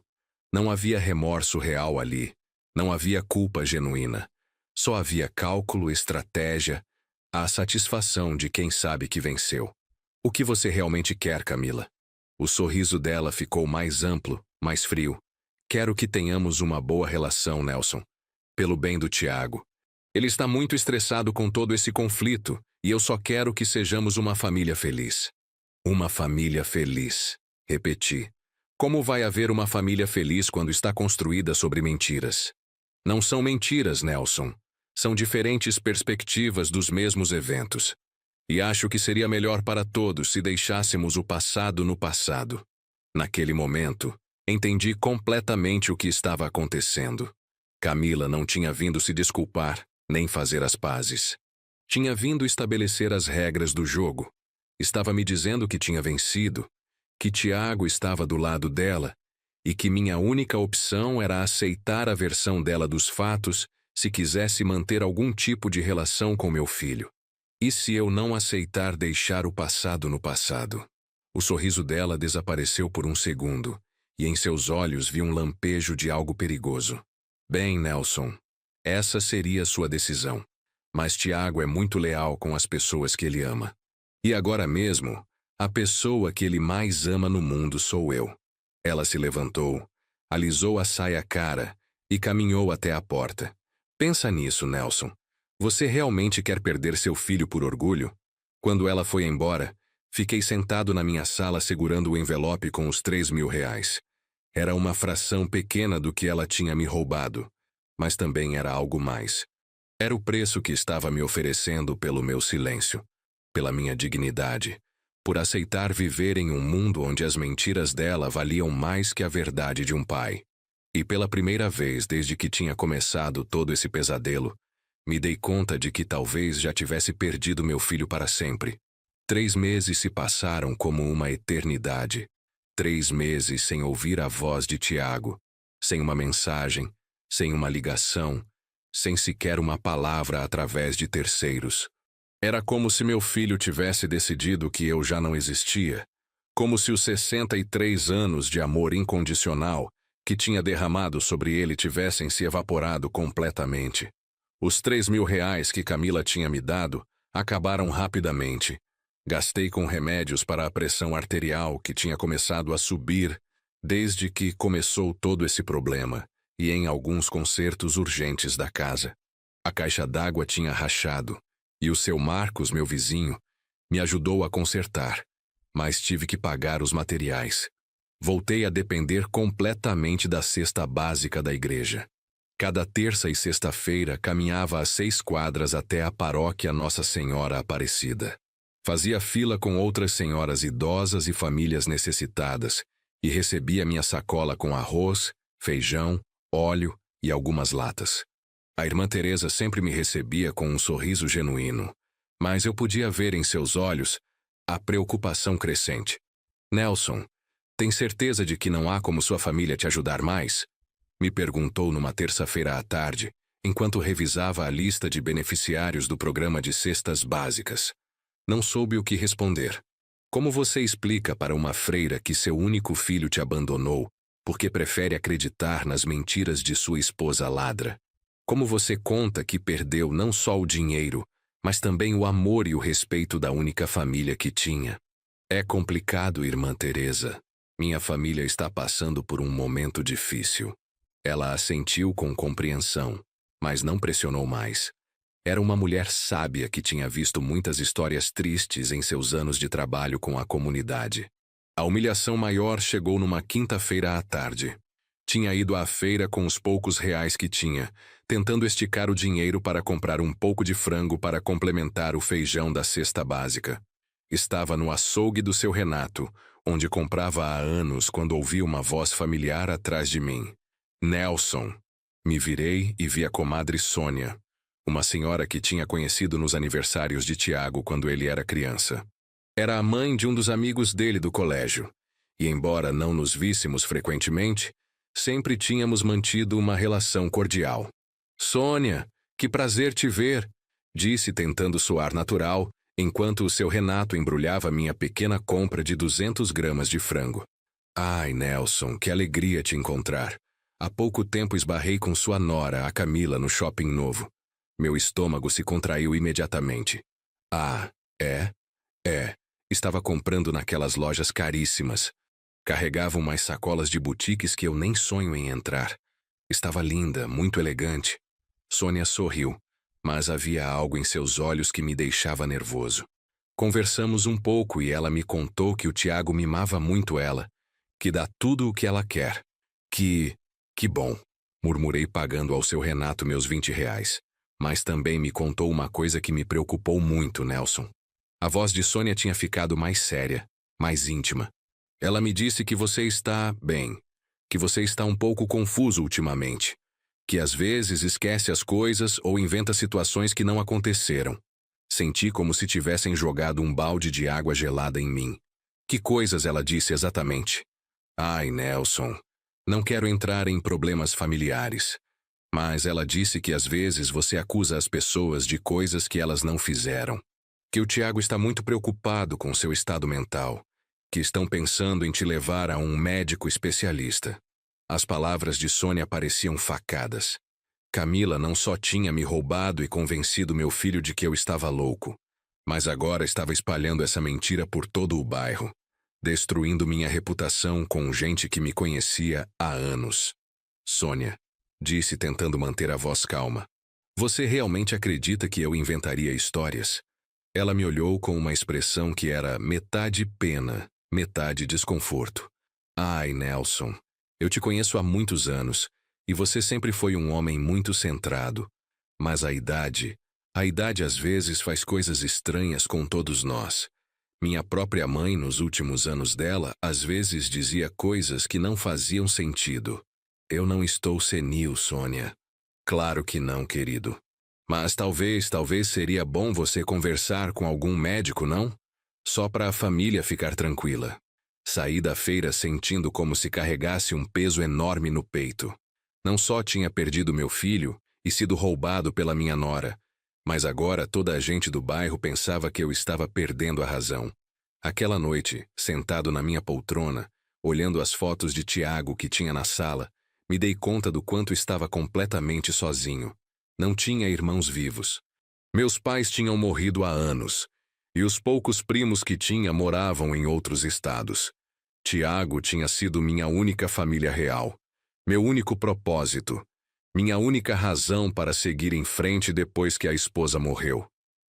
Não havia remorso real ali. Não havia culpa genuína. Só havia cálculo, estratégia, a satisfação de quem sabe que venceu. O que você realmente quer, Camila? O sorriso dela ficou mais amplo, mais frio. Quero que tenhamos uma boa relação, Nelson. Pelo bem do Tiago. Ele está muito estressado com todo esse conflito, e eu só quero que sejamos uma família feliz. Uma família feliz, repeti. Como vai haver uma família feliz quando está construída sobre mentiras? Não são mentiras, Nelson. São diferentes perspectivas dos mesmos eventos. E acho que seria melhor para todos se deixássemos o passado no passado. Naquele momento, entendi completamente o que estava acontecendo. Camila não tinha vindo se desculpar, nem fazer as pazes. Tinha vindo estabelecer as regras do jogo. Estava me dizendo que tinha vencido, que Tiago estava do lado dela e que minha única opção era aceitar a versão dela dos fatos se quisesse manter algum tipo de relação com meu filho. E se eu não aceitar deixar o passado no passado? O sorriso dela desapareceu por um segundo, e em seus olhos vi um lampejo de algo perigoso. Bem, Nelson, essa seria sua decisão. Mas Tiago é muito leal com as pessoas que ele ama. E agora mesmo, a pessoa que ele mais ama no mundo sou eu. Ela se levantou, alisou a saia cara e caminhou até a porta. Pensa nisso, Nelson. Você realmente quer perder seu filho por orgulho? Quando ela foi embora, fiquei sentado na minha sala segurando o envelope com os 3.000 reais. Era uma fração pequena do que ela tinha me roubado, mas também era algo mais. Era o preço que estava me oferecendo pelo meu silêncio, pela minha dignidade, por aceitar viver em um mundo onde as mentiras dela valiam mais que a verdade de um pai. E pela primeira vez desde que tinha começado todo esse pesadelo, me dei conta de que talvez já tivesse perdido meu filho para sempre. 3 meses se passaram como uma eternidade. 3 meses sem ouvir a voz de Tiago, sem uma mensagem, sem uma ligação, sem sequer uma palavra através de terceiros. Era como se meu filho tivesse decidido que eu já não existia, como se os 63 anos de amor incondicional que tinha derramado sobre ele tivessem se evaporado completamente. Os 3.000 que Camila tinha me dado acabaram rapidamente. Gastei com remédios para a pressão arterial que tinha começado a subir desde que começou todo esse problema, e em alguns consertos urgentes da casa. A caixa d'água tinha rachado, e o seu Marcos, meu vizinho, me ajudou a consertar, mas tive que pagar os materiais. Voltei a depender completamente da cesta básica da igreja. Cada terça e sexta-feira caminhava as 6 quadras até a paróquia Nossa Senhora Aparecida. Fazia fila com outras senhoras idosas e famílias necessitadas e recebia minha sacola com arroz, feijão, óleo e algumas latas. A irmã Teresa sempre me recebia com um sorriso genuíno, mas eu podia ver em seus olhos a preocupação crescente. Nelson, tem certeza de que não há como sua família te ajudar mais? Me perguntou numa terça-feira à tarde, enquanto revisava a lista de beneficiários do programa de cestas básicas. Não soube o que responder. Como você explica para uma freira que seu único filho te abandonou porque prefere acreditar nas mentiras de sua esposa ladra? Como você conta que perdeu não só o dinheiro, mas também o amor e o respeito da única família que tinha? É complicado, irmã Teresa. Minha família está passando por um momento difícil. Ela assentiu com compreensão, mas não pressionou mais. Era uma mulher sábia que tinha visto muitas histórias tristes em seus anos de trabalho com a comunidade. A humilhação maior chegou numa quinta-feira à tarde. Tinha ido à feira com os poucos reais que tinha, tentando esticar o dinheiro para comprar um pouco de frango para complementar o feijão da cesta básica. Estava no açougue do seu Renato, onde comprava há anos quando ouvi uma voz familiar atrás de mim. Nelson. Me virei e vi a comadre Sônia, uma senhora que tinha conhecido nos aniversários de Tiago quando ele era criança. Era a mãe de um dos amigos dele do colégio, e embora não nos víssemos frequentemente, sempre tínhamos mantido uma relação cordial. Sônia, que prazer te ver, disse tentando soar natural, enquanto o seu Renato embrulhava minha pequena compra de 200 gramas de frango. Ai, Nelson, que alegria te encontrar. Há pouco tempo esbarrei com sua nora, a Camila, no shopping novo. Meu estômago se contraiu imediatamente. Ah, é? É. Estava comprando naquelas lojas caríssimas. Carregava umas sacolas de boutiques que eu nem sonho em entrar. Estava linda, muito elegante. Sônia sorriu, mas havia algo em seus olhos que me deixava nervoso. Conversamos um pouco e ela me contou que o Tiago mimava muito ela, que dá tudo o que ela quer. Que bom, murmurei pagando ao seu Renato meus 20 reais. Mas também me contou uma coisa que me preocupou muito, Nelson. A voz de Sônia tinha ficado mais séria, mais íntima. Ela me disse que você está bem, que você está um pouco confuso ultimamente, que às vezes esquece as coisas ou inventa situações que não aconteceram. Senti como se tivessem jogado um balde de água gelada em mim. Que coisas ela disse exatamente? Ai, Nelson, não quero entrar em problemas familiares, mas ela disse que às vezes você acusa as pessoas de coisas que elas não fizeram, que o Tiago está muito preocupado com seu estado mental, que estão pensando em te levar a um médico especialista. As palavras de Sônia pareciam facadas. Camila não só tinha me roubado e convencido meu filho de que eu estava louco, mas agora estava espalhando essa mentira por todo o bairro, destruindo minha reputação com gente que me conhecia há anos. Sônia, disse tentando manter a voz calma, você realmente acredita que eu inventaria histórias? Ela me olhou com uma expressão que era metade pena, metade desconforto. Ai, Nelson, eu te conheço há muitos anos, e você sempre foi um homem muito centrado. Mas a idade às vezes faz coisas estranhas com todos nós. Minha própria mãe, nos últimos anos dela, às vezes dizia coisas que não faziam sentido. Eu não estou senil, Sônia. Claro que não, querido. Mas talvez seria bom você conversar com algum médico, não? Só para a família ficar tranquila. Saí da feira sentindo como se carregasse um peso enorme no peito. Não só tinha perdido meu filho, e sido roubado pela minha nora. Mas agora toda a gente do bairro pensava que eu estava perdendo a razão. Aquela noite, sentado na minha poltrona, olhando as fotos de Tiago que tinha na sala, me dei conta do quanto estava completamente sozinho. Não tinha irmãos vivos. Meus pais tinham morrido há anos, e os poucos primos que tinha moravam em outros estados. Tiago tinha sido minha única família real, meu único propósito, minha única razão para seguir em frente depois que a esposa morreu.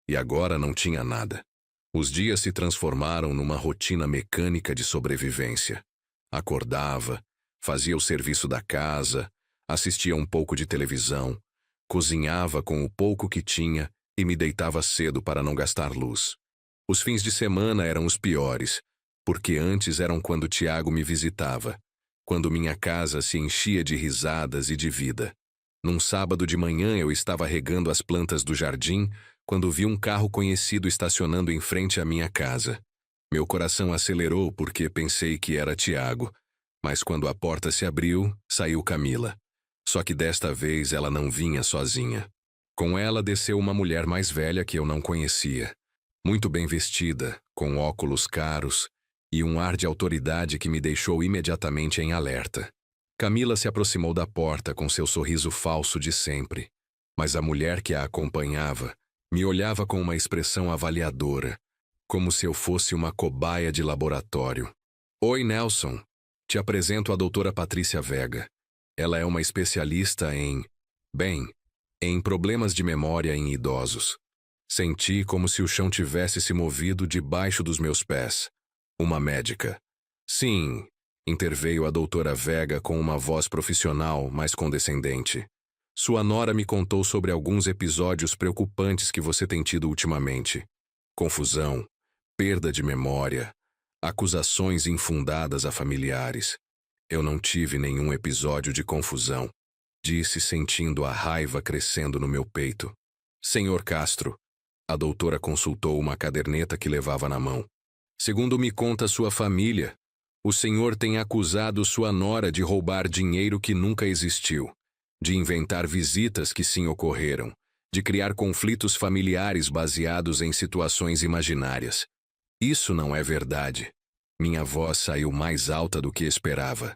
E agora não tinha nada. Os dias se transformaram numa rotina mecânica de sobrevivência. Acordava, fazia o serviço da casa, assistia um pouco de televisão, cozinhava com o pouco que tinha e me deitava cedo para não gastar luz. Os fins de semana eram os piores, porque antes eram quando Tiago me visitava, quando minha casa se enchia de risadas e de vida. Num sábado de manhã eu estava regando as plantas do jardim quando vi um carro conhecido estacionando em frente à minha casa. Meu coração acelerou porque pensei que era Tiago, mas quando a porta se abriu, saiu Camila. Só que desta vez ela não vinha sozinha. Com ela desceu uma mulher mais velha que eu não conhecia. Muito bem vestida, com óculos caros e um ar de autoridade que me deixou imediatamente em alerta. Camila se aproximou da porta com seu sorriso falso de sempre, mas a mulher que a acompanhava me olhava com uma expressão avaliadora, como se eu fosse uma cobaia de laboratório. Oi, Nelson. Te apresento a doutora Patrícia Vega. Ela é uma especialista em problemas de memória em idosos. Senti como se o chão tivesse se movido debaixo dos meus pés. Uma médica. Sim, interveio a doutora Vega com uma voz profissional, mas condescendente. Sua nora me contou sobre alguns episódios preocupantes que você tem tido ultimamente. Confusão, perda de memória, acusações infundadas a familiares. Eu não tive nenhum episódio de confusão, disse sentindo a raiva crescendo no meu peito. Senhor Castro, a doutora consultou uma caderneta que levava na mão. Segundo me conta sua família, o senhor tem acusado sua nora de roubar dinheiro que nunca existiu, de inventar visitas que sim ocorreram, de criar conflitos familiares baseados em situações imaginárias. Isso não é verdade. Minha voz saiu mais alta do que esperava.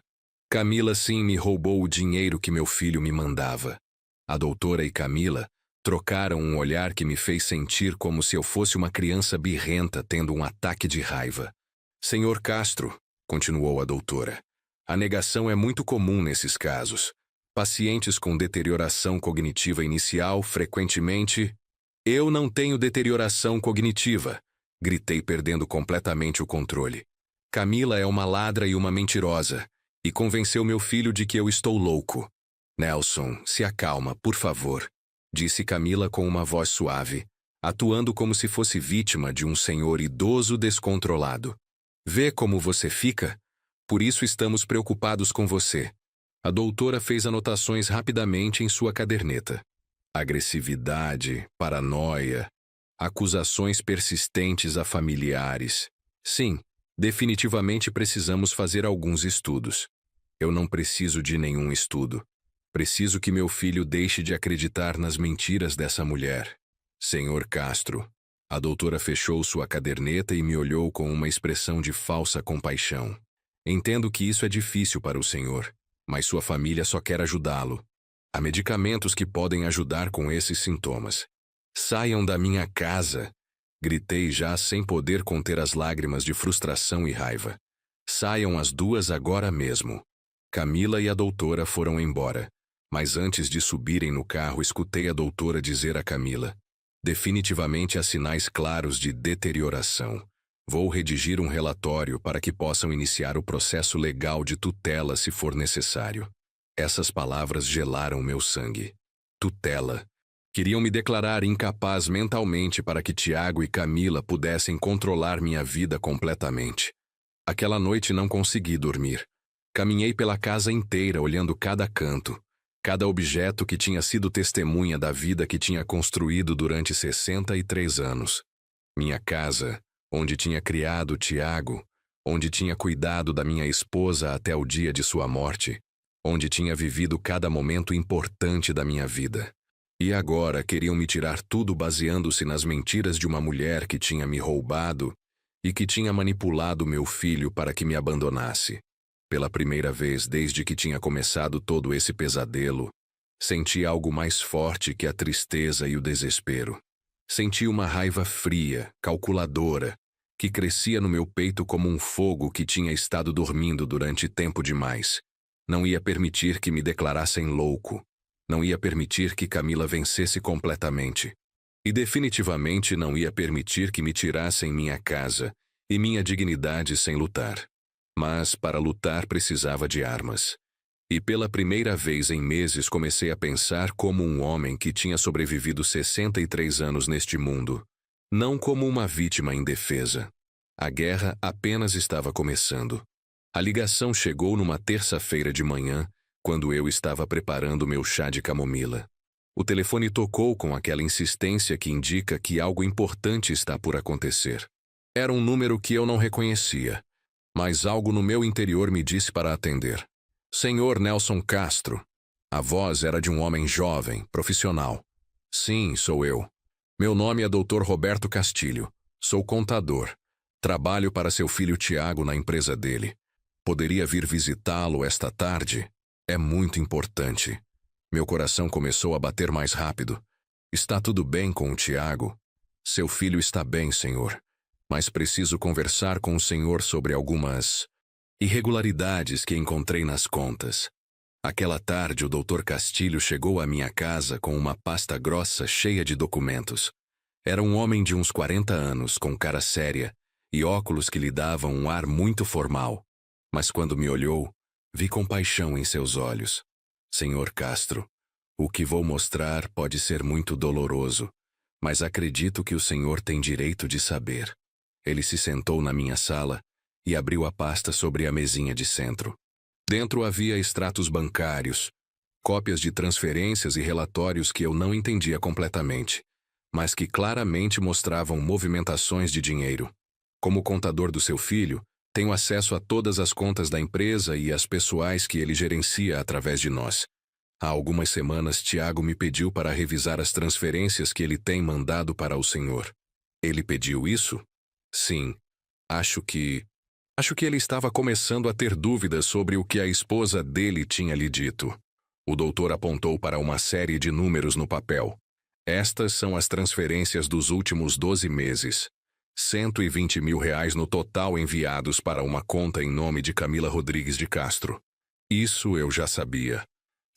Camila sim me roubou o dinheiro que meu filho me mandava. A doutora e Camila trocaram um olhar que me fez sentir como se eu fosse uma criança birrenta tendo um ataque de raiva. Senhor Castro, continuou a doutora, a negação é muito comum nesses casos. Pacientes com deterioração cognitiva inicial frequentemente... Eu não tenho deterioração cognitiva, gritei perdendo completamente o controle. Camila é uma ladra e uma mentirosa, e convenceu meu filho de que eu estou louco. Nelson, se acalma, por favor, disse Camila com uma voz suave, atuando como se fosse vítima de um senhor idoso descontrolado. Vê como você fica? Por isso estamos preocupados com você. A doutora fez anotações rapidamente em sua caderneta. Agressividade, paranoia, acusações persistentes a familiares. Sim, definitivamente precisamos fazer alguns estudos. Eu não preciso de nenhum estudo. Preciso que meu filho deixe de acreditar nas mentiras dessa mulher. Senhor Castro. A doutora fechou sua caderneta e me olhou com uma expressão de falsa compaixão. Entendo que isso é difícil para o senhor, mas sua família só quer ajudá-lo. Há medicamentos que podem ajudar com esses sintomas. Saiam da minha casa! Gritei já sem poder conter as lágrimas de frustração e raiva. Saiam as duas agora mesmo. Camila e a doutora foram embora, mas antes de subirem no carro escutei a doutora dizer a Camila: definitivamente há sinais claros de deterioração. Vou redigir um relatório para que possam iniciar o processo legal de tutela se for necessário. Essas palavras gelaram meu sangue. Tutela. Queriam me declarar incapaz mentalmente para que Tiago e Camila pudessem controlar minha vida completamente. Aquela noite não consegui dormir. Caminhei pela casa inteira olhando cada canto, cada objeto que tinha sido testemunha da vida que tinha construído durante 63 anos. Minha casa, onde tinha criado Tiago, onde tinha cuidado da minha esposa até o dia de sua morte, onde tinha vivido cada momento importante da minha vida. E agora queriam me tirar tudo baseando-se nas mentiras de uma mulher que tinha me roubado e que tinha manipulado meu filho para que me abandonasse. Pela primeira vez desde que tinha começado todo esse pesadelo, senti algo mais forte que a tristeza e o desespero. Senti uma raiva fria, calculadora, que crescia no meu peito como um fogo que tinha estado dormindo durante tempo demais. Não ia permitir que me declarassem louco. Não ia permitir que Camila vencesse completamente. E definitivamente não ia permitir que me tirassem minha casa e minha dignidade sem lutar. Mas para lutar precisava de armas. E pela primeira vez em meses comecei a pensar como um homem que tinha sobrevivido 63 anos neste mundo, não como uma vítima indefesa. A guerra apenas estava começando. A ligação chegou numa terça-feira de manhã, quando eu estava preparando meu chá de camomila. O telefone tocou com aquela insistência que indica que algo importante está por acontecer. Era um número que eu não reconhecia, mas algo no meu interior me disse para atender. Senhor Nelson Castro. A voz era de um homem jovem, profissional. Sim, sou eu. Meu nome é Dr. Roberto Castilho. Sou contador. Trabalho para seu filho Tiago na empresa dele. Poderia vir visitá-lo esta tarde? É muito importante. Meu coração começou a bater mais rápido. Está tudo bem com o Tiago? Seu filho está bem, senhor. Mas preciso conversar com o senhor sobre algumas irregularidades que encontrei nas contas. Aquela tarde o Dr. Castilho chegou à minha casa com uma pasta grossa cheia de documentos. Era um homem de uns 40 anos, com cara séria, e óculos que lhe davam um ar muito formal. Mas quando me olhou, vi compaixão em seus olhos. Senhor Castro, o que vou mostrar pode ser muito doloroso, mas acredito que o senhor tem direito de saber. Ele se sentou na minha sala e abriu a pasta sobre a mesinha de centro. Dentro havia extratos bancários, cópias de transferências e relatórios que eu não entendia completamente, mas que claramente mostravam movimentações de dinheiro. Como contador do seu filho, tenho acesso a todas as contas da empresa e as pessoais que ele gerencia através de nós. Há algumas semanas, Tiago me pediu para revisar as transferências que ele tem mandado para o senhor. Ele pediu isso? Sim. Acho que ele estava começando a ter dúvidas sobre o que a esposa dele tinha lhe dito. O doutor apontou para uma série de números no papel. Estas são as transferências dos últimos 12 meses. R$ 120 mil no total enviados para uma conta em nome de Camila Rodrigues de Castro. Isso eu já sabia.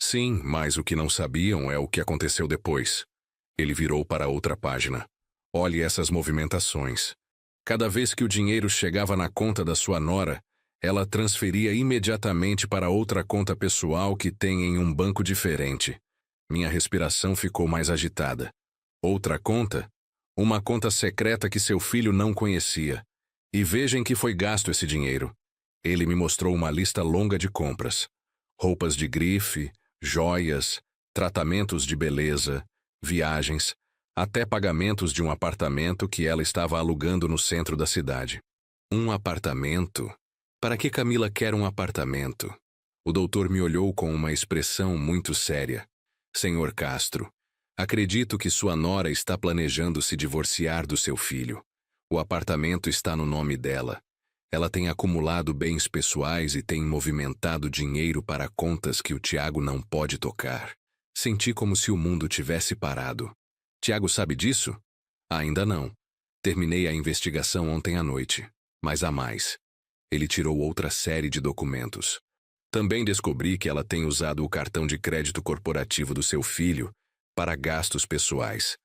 Sim, mas o que não sabiam é o que aconteceu depois. Ele virou para outra página. Olhe essas movimentações. Cada vez que o dinheiro chegava na conta da sua nora, ela transferia imediatamente para outra conta pessoal que tem em um banco diferente. Minha respiração ficou mais agitada. Outra conta? Uma conta secreta que seu filho não conhecia. E veja em que foi gasto esse dinheiro. Ele me mostrou uma lista longa de compras. Roupas de grife, joias, tratamentos de beleza, viagens, até pagamentos de um apartamento que ela estava alugando no centro da cidade. Um apartamento? Para que Camila quer um apartamento? O doutor me olhou com uma expressão muito séria. Senhor Castro, acredito que sua nora está planejando se divorciar do seu filho. O apartamento está no nome dela. Ela tem acumulado bens pessoais e tem movimentado dinheiro para contas que o Tiago não pode tocar. Senti como se o mundo tivesse parado. Tiago sabe disso? Ainda não. Terminei a investigação ontem à noite. Mas há mais. Ele tirou outra série de documentos. Também descobri que ela tem usado o cartão de crédito corporativo do seu filho para gastos pessoais.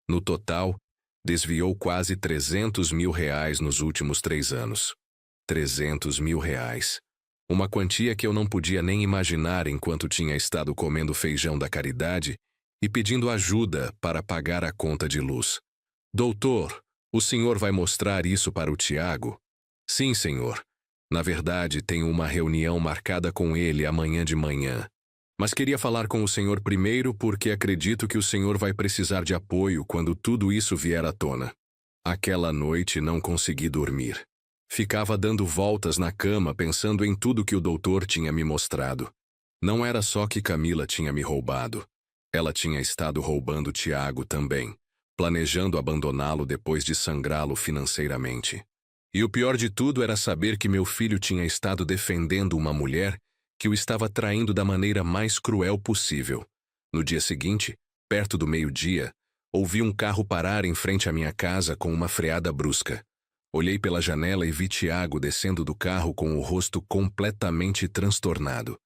No total, desviou quase R$ 300 mil nos últimos 3 anos. R$ 300 mil. Uma quantia que eu não podia nem imaginar enquanto tinha estado comendo feijão da caridade e pedindo ajuda para pagar a conta de luz. Doutor, o senhor vai mostrar isso para o Tiago? Sim, senhor. Na verdade, tenho uma reunião marcada com ele amanhã de manhã. Mas queria falar com o senhor primeiro porque acredito que o senhor vai precisar de apoio quando tudo isso vier à tona. Aquela noite não consegui dormir. Ficava dando voltas na cama pensando em tudo que o doutor tinha me mostrado. Não era só que Camila tinha me roubado. Ela tinha estado roubando Tiago também, planejando abandoná-lo depois de sangrá-lo financeiramente. E o pior de tudo era saber que meu filho tinha estado defendendo uma mulher que o estava traindo da maneira mais cruel possível. No dia seguinte, perto do meio-dia, ouvi um carro parar em frente à minha casa com uma freada brusca. Olhei pela janela e vi Tiago descendo do carro com o rosto completamente transtornado.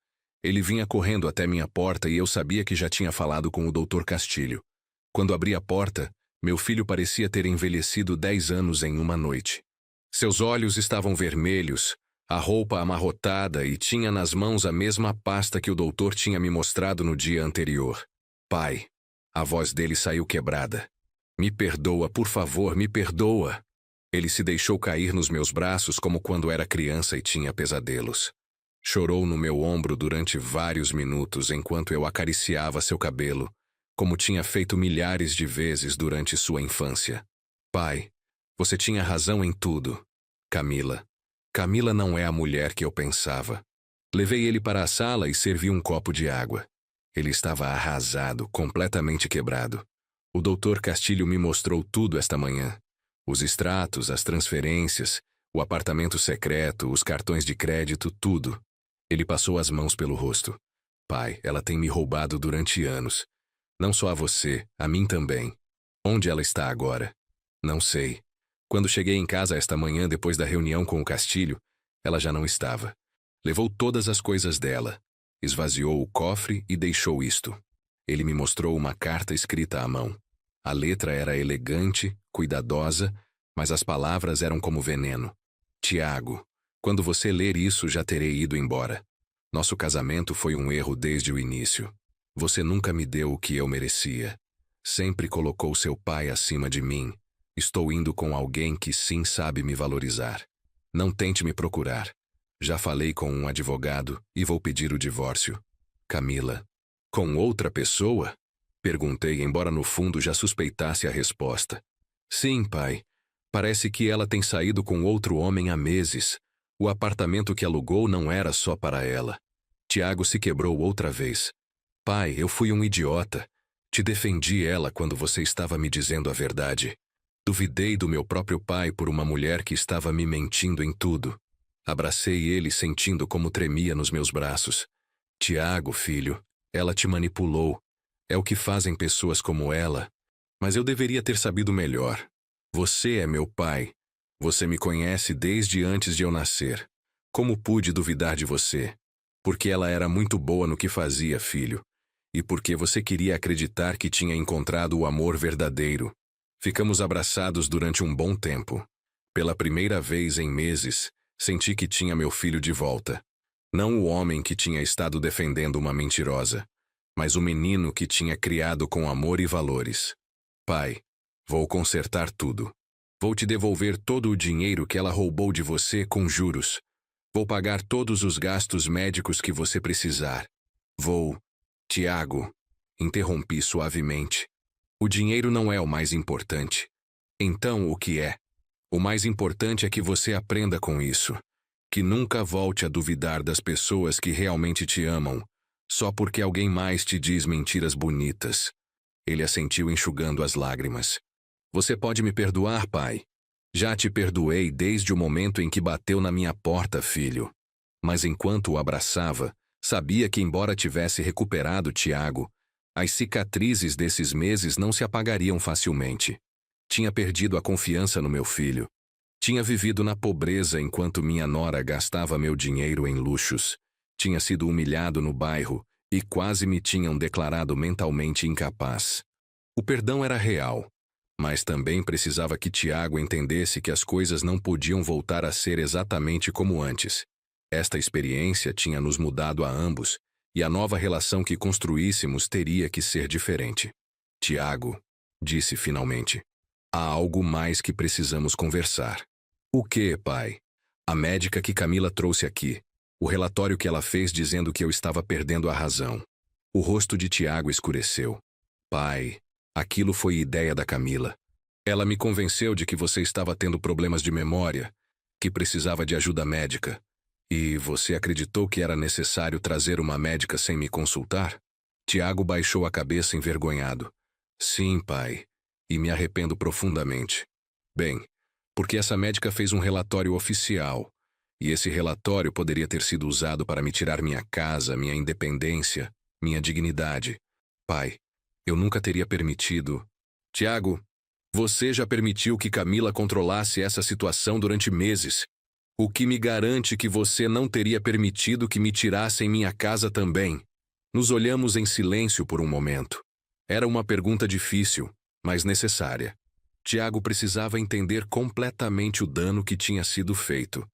Ele vinha correndo até minha porta e eu sabia que já tinha falado com o Dr. Castilho. Quando abri a porta, meu filho parecia ter envelhecido 10 anos em uma noite. Seus olhos estavam vermelhos, a roupa amarrotada e tinha nas mãos a mesma pasta que o doutor tinha me mostrado no dia anterior. Pai, a voz dele saiu quebrada. Me perdoa, por favor, me perdoa. Ele se deixou cair nos meus braços como quando era criança e tinha pesadelos. Chorou no meu ombro durante vários minutos enquanto eu acariciava seu cabelo, como tinha feito milhares de vezes durante sua infância. Pai, você tinha razão em tudo. Camila. Camila não é a mulher que eu pensava. Levei ele para a sala e servi um copo de água. Ele estava arrasado, completamente quebrado. O Dr. Castilho me mostrou tudo esta manhã. Os extratos, as transferências, o apartamento secreto, os cartões de crédito, tudo. Ele passou as mãos pelo rosto. Pai, ela tem me roubado durante anos. Não só a você, a mim também. Onde ela está agora? Não sei. Quando cheguei em casa esta manhã depois da reunião com o Castilho, ela já não estava. Levou todas as coisas dela, esvaziou o cofre e deixou isto. Ele me mostrou uma carta escrita à mão. A letra era elegante, cuidadosa, mas as palavras eram como veneno. Tiago, quando você ler isso já terei ido embora. Nosso casamento foi um erro desde o início. Você nunca me deu o que eu merecia. Sempre colocou seu pai acima de mim. Estou indo com alguém que sim sabe me valorizar. Não tente me procurar. Já falei com um advogado e vou pedir o divórcio. Camila. Com outra pessoa? Perguntei, embora no fundo já suspeitasse a resposta. Sim, pai. Parece que ela tem saído com outro homem há meses. O apartamento que alugou não era só para ela. Tiago se quebrou outra vez. Pai, eu fui um idiota. Te defendi ela quando você estava me dizendo a verdade. Duvidei do meu próprio pai por uma mulher que estava me mentindo em tudo. Abracei ele sentindo como tremia nos meus braços. Tiago, filho, ela te manipulou. É o que fazem pessoas como ela. Mas eu deveria ter sabido melhor. Você é meu pai. Você me conhece desde antes de eu nascer. Como pude duvidar de você? Porque ela era muito boa no que fazia, filho. E porque você queria acreditar que tinha encontrado o amor verdadeiro. Ficamos abraçados durante um bom tempo. Pela primeira vez em meses, senti que tinha meu filho de volta. Não o homem que tinha estado defendendo uma mentirosa, mas o menino que tinha criado com amor e valores. Pai, vou consertar tudo. Vou te devolver todo o dinheiro que ela roubou de você com juros. Vou pagar todos os gastos médicos que você precisar. Vou... Tiago, interrompi suavemente. O dinheiro não é o mais importante. Então, o que é? O mais importante é que você aprenda com isso. Que nunca volte a duvidar das pessoas que realmente te amam, só porque alguém mais te diz mentiras bonitas. Ele assentiu enxugando as lágrimas. Você pode me perdoar, pai? Já te perdoei desde o momento em que bateu na minha porta, filho. Mas enquanto o abraçava, sabia que embora tivesse recuperado Tiago, as cicatrizes desses meses não se apagariam facilmente. Tinha perdido a confiança no meu filho. Tinha vivido na pobreza enquanto minha nora gastava meu dinheiro em luxos. Tinha sido humilhado no bairro e quase me tinham declarado mentalmente incapaz. O perdão era real, mas também precisava que Tiago entendesse que as coisas não podiam voltar a ser exatamente como antes. Esta experiência tinha nos mudado a ambos, e a nova relação que construíssemos teria que ser diferente. Tiago, disse finalmente, há algo mais que precisamos conversar. O quê, pai? A médica que Camila trouxe aqui. O relatório que ela fez dizendo que eu estava perdendo a razão. O rosto de Tiago escureceu. Pai, aquilo foi ideia da Camila. Ela me convenceu de que você estava tendo problemas de memória, que precisava de ajuda médica. E você acreditou que era necessário trazer uma médica sem me consultar? Tiago baixou a cabeça envergonhado. Sim, pai. E me arrependo profundamente. Bem, porque essa médica fez um relatório oficial. E esse relatório poderia ter sido usado para me tirar minha casa, minha independência, minha dignidade. Pai, eu nunca teria permitido... Tiago, você já permitiu que Camila controlasse essa situação durante meses. O que me garante que você não teria permitido que me tirassem minha casa também? Nos olhamos em silêncio por um momento. Era uma pergunta difícil, mas necessária. Tiago precisava entender completamente o dano que tinha sido feito.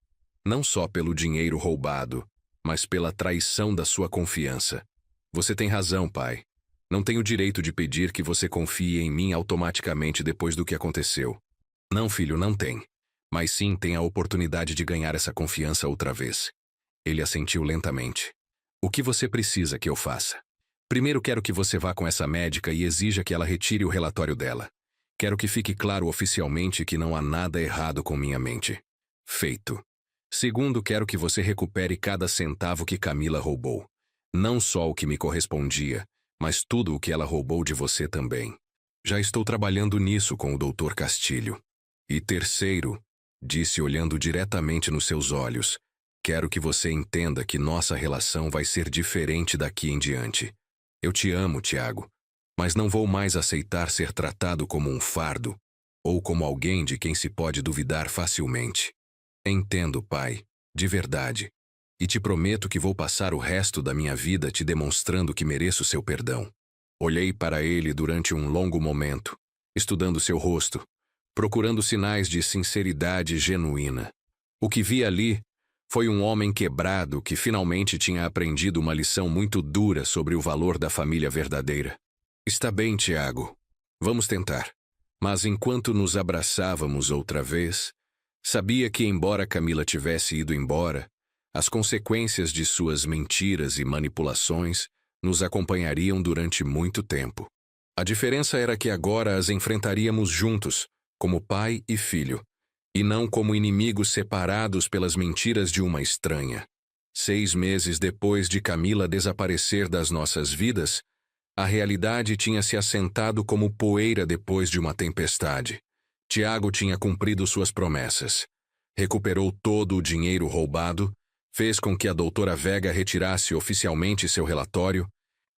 Não só pelo dinheiro roubado, mas pela traição da sua confiança. Você tem razão, pai. Não tenho o direito de pedir que você confie em mim automaticamente depois do que aconteceu. Não, filho, não tem. Mas sim tem a oportunidade de ganhar essa confiança outra vez. Ele assentiu lentamente. O que você precisa que eu faça? Primeiro quero que você vá com essa médica e exija que ela retire o relatório dela. Quero que fique claro oficialmente que não há nada errado com minha mente. Feito. Segundo, quero que você recupere cada centavo que Camila roubou. Não só o que me correspondia, mas tudo o que ela roubou de você também. Já estou trabalhando nisso com o Dr. Castilho. E terceiro, disse olhando diretamente nos seus olhos, quero que você entenda que nossa relação vai ser diferente daqui em diante. Eu te amo, Tiago, mas não vou mais aceitar ser tratado como um fardo ou como alguém de quem se pode duvidar facilmente. Entendo, pai, de verdade. E te prometo que vou passar o resto da minha vida te demonstrando que mereço seu perdão. Olhei para ele durante um longo momento, estudando seu rosto, procurando sinais de sinceridade genuína. O que vi ali foi um homem quebrado que finalmente tinha aprendido uma lição muito dura sobre o valor da família verdadeira. Está bem, Tiago. Vamos tentar. Mas enquanto nos abraçávamos outra vez, sabia que, embora Camila tivesse ido embora, as consequências de suas mentiras e manipulações nos acompanhariam durante muito tempo. A diferença era que agora as enfrentaríamos juntos, como pai e filho, e não como inimigos separados pelas mentiras de uma estranha. 6 meses depois de Camila desaparecer das nossas vidas, a realidade tinha se assentado como poeira depois de uma tempestade. Tiago tinha cumprido suas promessas. Recuperou todo o dinheiro roubado, fez com que a doutora Vega retirasse oficialmente seu relatório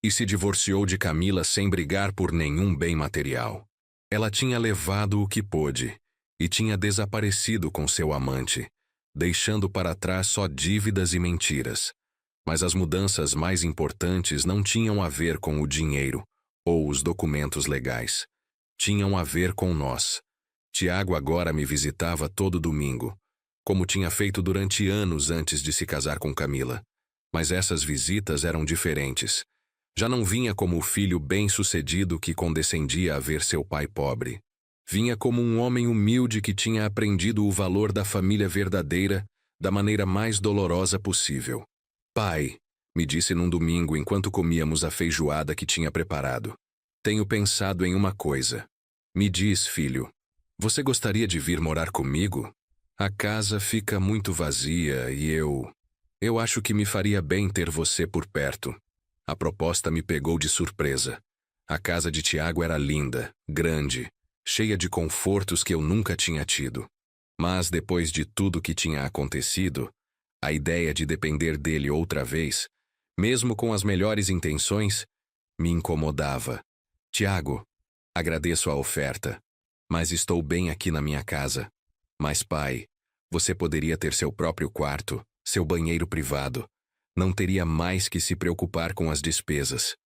e se divorciou de Camila sem brigar por nenhum bem material. Ela tinha levado o que pôde e tinha desaparecido com seu amante, deixando para trás só dívidas e mentiras. Mas as mudanças mais importantes não tinham a ver com o dinheiro ou os documentos legais. Tinham a ver com nós. Tiago agora me visitava todo domingo, como tinha feito durante anos antes de se casar com Camila. Mas essas visitas eram diferentes. Já não vinha como o filho bem-sucedido que condescendia a ver seu pai pobre. Vinha como um homem humilde que tinha aprendido o valor da família verdadeira da maneira mais dolorosa possível. Pai, me disse num domingo enquanto comíamos a feijoada que tinha preparado. Tenho pensado em uma coisa. Me diz, filho, você gostaria de vir morar comigo? A casa fica muito vazia e eu acho que me faria bem ter você por perto. A proposta me pegou de surpresa. A casa de Tiago era linda, grande, cheia de confortos que eu nunca tinha tido. Mas depois de tudo que tinha acontecido, a ideia de depender dele outra vez, mesmo com as melhores intenções, me incomodava. Tiago, agradeço a oferta, mas estou bem aqui na minha casa. Mas pai, você poderia ter seu próprio quarto, seu banheiro privado. Não teria mais que se preocupar com as despesas.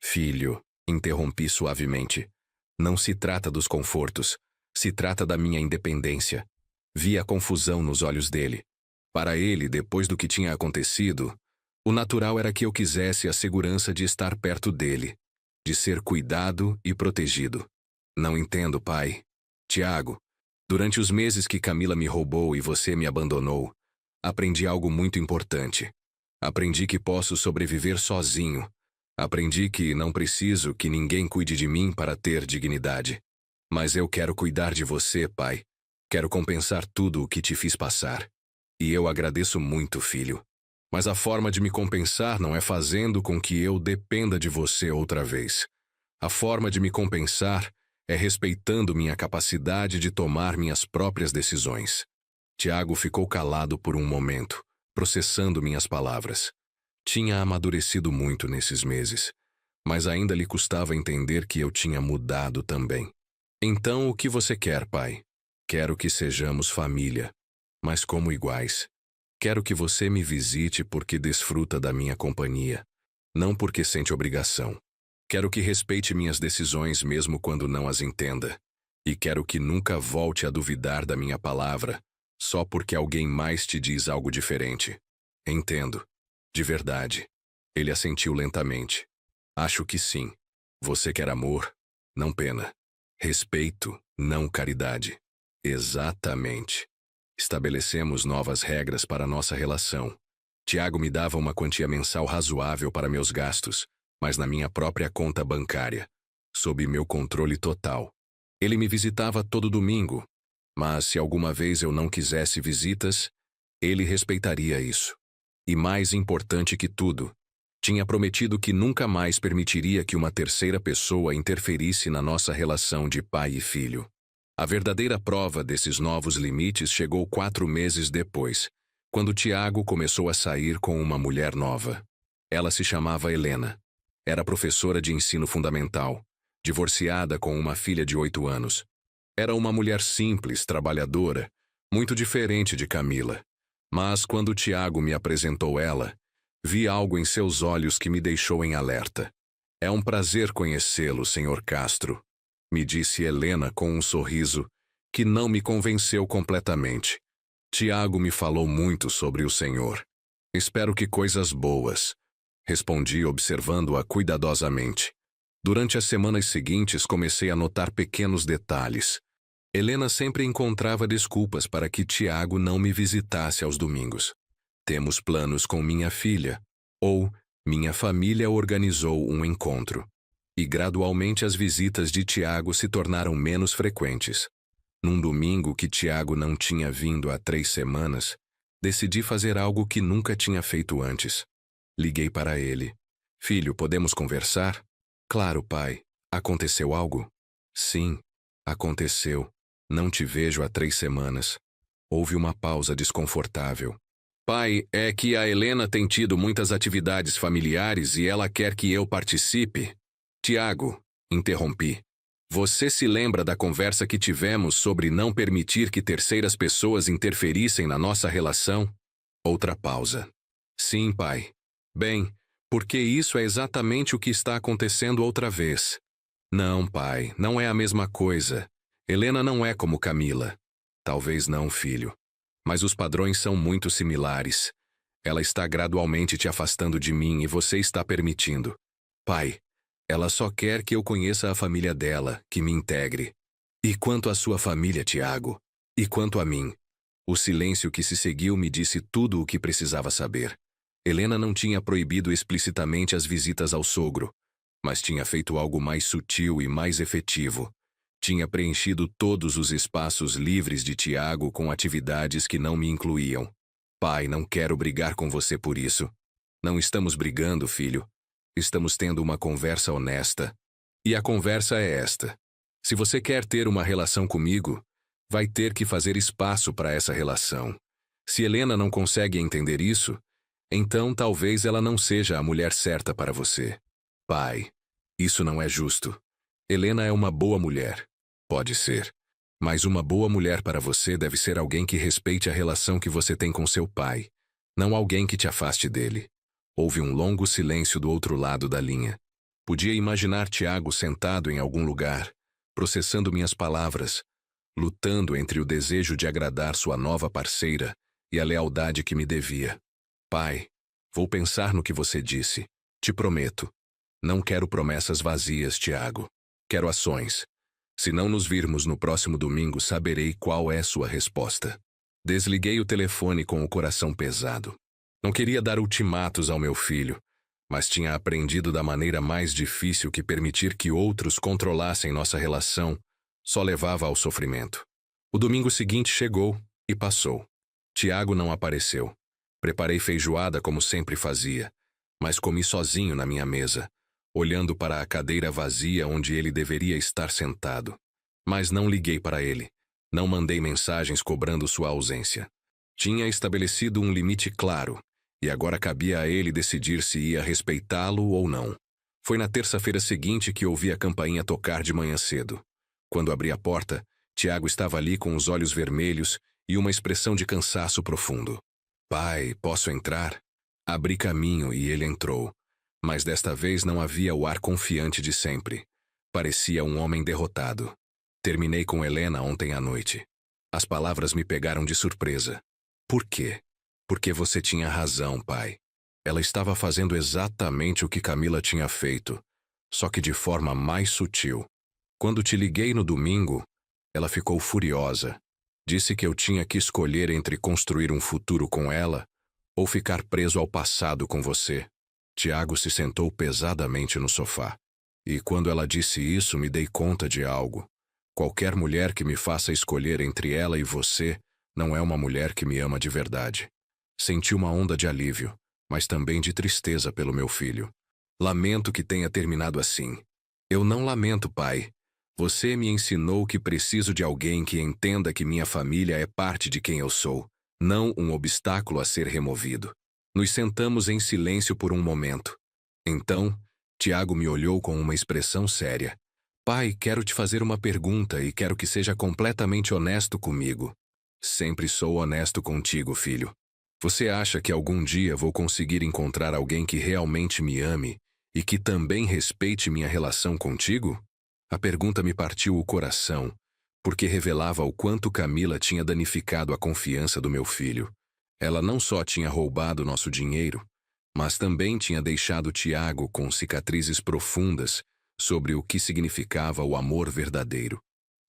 Filho, interrompi suavemente. Não se trata dos confortos, se trata da minha independência. Vi a confusão nos olhos dele. Para ele, depois do que tinha acontecido, o natural era que eu quisesse a segurança de estar perto dele, de ser cuidado e protegido. Não entendo, pai. Tiago, durante os meses que Camila me roubou e você me abandonou, aprendi algo muito importante. Aprendi que posso sobreviver sozinho. Aprendi que não preciso que ninguém cuide de mim para ter dignidade. Mas eu quero cuidar de você, pai. Quero compensar tudo o que te fiz passar. E eu agradeço muito, filho. Mas a forma de me compensar não é fazendo com que eu dependa de você outra vez. A forma de me compensar é respeitando minha capacidade de tomar minhas próprias decisões. Tiago ficou calado por um momento, processando minhas palavras. Tinha amadurecido muito nesses meses, mas ainda lhe custava entender que eu tinha mudado também. Então, o que você quer, pai? Quero que sejamos família, mas como iguais. Quero que você me visite porque desfruta da minha companhia, não porque sente obrigação. Quero que respeite minhas decisões mesmo quando não as entenda. E quero que nunca volte a duvidar da minha palavra, só porque alguém mais te diz algo diferente. Entendo. De verdade. Ele assentiu lentamente. Acho que sim. Você quer amor, não pena. Respeito, não caridade. Exatamente. Estabelecemos novas regras para nossa relação. Tiago me dava uma quantia mensal razoável para meus gastos, mas na minha própria conta bancária, sob meu controle total. Ele me visitava todo domingo, mas se alguma vez eu não quisesse visitas, ele respeitaria isso. E mais importante que tudo, tinha prometido que nunca mais permitiria que uma terceira pessoa interferisse na nossa relação de pai e filho. A verdadeira prova desses novos limites chegou 4 meses depois, quando Tiago começou a sair com uma mulher nova. Ela se chamava Helena. Era professora de ensino fundamental, divorciada com uma filha de 8 anos. Era uma mulher simples, trabalhadora, muito diferente de Camila. Mas quando Tiago me apresentou ela, vi algo em seus olhos que me deixou em alerta. É um prazer conhecê-lo, Sr. Castro, me disse Helena com um sorriso que não me convenceu completamente. Tiago me falou muito sobre o senhor. Espero que coisas boas, respondi observando-a cuidadosamente. Durante as semanas seguintes comecei a notar pequenos detalhes. Helena sempre encontrava desculpas para que Tiago não me visitasse aos domingos. Temos planos com minha filha, ou minha família organizou um encontro. E gradualmente as visitas de Tiago se tornaram menos frequentes. Num domingo que Tiago não tinha vindo há 3 semanas, decidi fazer algo que nunca tinha feito antes. Liguei para ele. Filho, podemos conversar? Claro, pai. Aconteceu algo? Sim, aconteceu. Não te vejo há 3 semanas. Houve uma pausa desconfortável. Pai, é que a Helena tem tido muitas atividades familiares e ela quer que eu participe. Tiago, interrompi. Você se lembra da conversa que tivemos sobre não permitir que terceiras pessoas interferissem na nossa relação? Outra pausa. Sim, pai. Bem, porque isso é exatamente o que está acontecendo outra vez. Não, pai, não é a mesma coisa. Helena não é como Camila. Talvez não, filho. Mas os padrões são muito similares. Ela está gradualmente te afastando de mim e você está permitindo. Pai, ela só quer que eu conheça a família dela, que me integre. E quanto à sua família, Tiago? E quanto a mim? O silêncio que se seguiu me disse tudo o que precisava saber. Helena não tinha proibido explicitamente as visitas ao sogro, mas tinha feito algo mais sutil e mais efetivo. Tinha preenchido todos os espaços livres de Tiago com atividades que não me incluíam. Pai, não quero brigar com você por isso. Não estamos brigando, filho. Estamos tendo uma conversa honesta. E a conversa é esta. Se você quer ter uma relação comigo, vai ter que fazer espaço para essa relação. Se Helena não consegue entender isso, então talvez ela não seja a mulher certa para você. Pai, isso não é justo. Helena é uma boa mulher. Pode ser. Mas uma boa mulher para você deve ser alguém que respeite a relação que você tem com seu pai, não alguém que te afaste dele. Houve um longo silêncio do outro lado da linha. Podia imaginar Tiago sentado em algum lugar, processando minhas palavras, lutando entre o desejo de agradar sua nova parceira e a lealdade que me devia. Pai, vou pensar no que você disse. Te prometo. Não quero promessas vazias, Tiago. Quero ações. Se não nos virmos no próximo domingo, saberei qual é sua resposta. Desliguei o telefone com o coração pesado. Não queria dar ultimatos ao meu filho, mas tinha aprendido da maneira mais difícil que permitir que outros controlassem nossa relação só levava ao sofrimento. O domingo seguinte chegou e passou. Tiago não apareceu. Preparei feijoada como sempre fazia, mas comi sozinho na minha mesa, olhando para a cadeira vazia onde ele deveria estar sentado. Mas não liguei para ele. Não mandei mensagens cobrando sua ausência. Tinha estabelecido um limite claro, e agora cabia a ele decidir se ia respeitá-lo ou não. Foi na terça-feira seguinte que ouvi a campainha tocar de manhã cedo. Quando abri a porta, Tiago estava ali com os olhos vermelhos e uma expressão de cansaço profundo. Pai, posso entrar? Abri caminho e ele entrou. Mas desta vez não havia o ar confiante de sempre. Parecia um homem derrotado. Terminei com Helena ontem à noite. As palavras me pegaram de surpresa. Por quê? Porque você tinha razão, pai. Ela estava fazendo exatamente o que Camila tinha feito, só que de forma mais sutil. Quando te liguei no domingo, ela ficou furiosa. Disse que eu tinha que escolher entre construir um futuro com ela ou ficar preso ao passado com você. Tiago se sentou pesadamente no sofá. E quando ela disse isso, me dei conta de algo. Qualquer mulher que me faça escolher entre ela e você não é uma mulher que me ama de verdade. Senti uma onda de alívio, mas também de tristeza pelo meu filho. Lamento que tenha terminado assim. Eu não lamento, pai. Você me ensinou que preciso de alguém que entenda que minha família é parte de quem eu sou, não um obstáculo a ser removido. Nos sentamos em silêncio por um momento. Então, Tiago me olhou com uma expressão séria. Pai, quero te fazer uma pergunta e quero que seja completamente honesto comigo. Sempre sou honesto contigo, filho. Você acha que algum dia vou conseguir encontrar alguém que realmente me ame e que também respeite minha relação contigo? A pergunta me partiu o coração, porque revelava o quanto Camila tinha danificado a confiança do meu filho. Ela não só tinha roubado nosso dinheiro, mas também tinha deixado Tiago com cicatrizes profundas sobre o que significava o amor verdadeiro.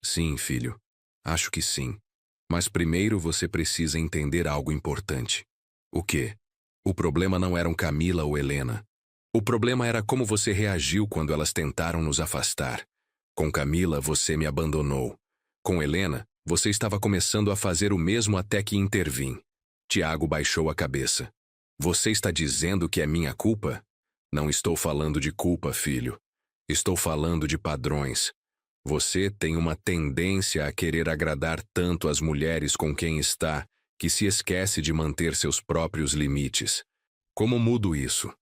Sim, filho, acho que sim. Mas primeiro você precisa entender algo importante. O quê? O problema não eram Camila ou Helena. O problema era como você reagiu quando elas tentaram nos afastar. Com Camila, você me abandonou. Com Helena, você estava começando a fazer o mesmo até que intervim. Tiago baixou a cabeça. Você está dizendo que é minha culpa? Não estou falando de culpa, filho. Estou falando de padrões. Você tem uma tendência a querer agradar tanto as mulheres com quem está, que se esquece de manter seus próprios limites. Como mudo isso?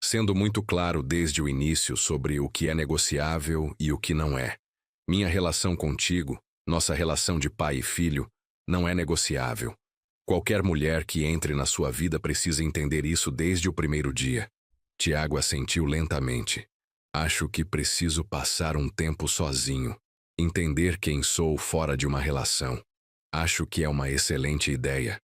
Sendo muito claro desde o início sobre o que é negociável e o que não é. Minha relação contigo, nossa relação de pai e filho, não é negociável. Qualquer mulher que entre na sua vida precisa entender isso desde o primeiro dia. Tiago assentiu lentamente. Acho que preciso passar um tempo sozinho. Entender quem sou fora de uma relação. Acho que é uma excelente ideia.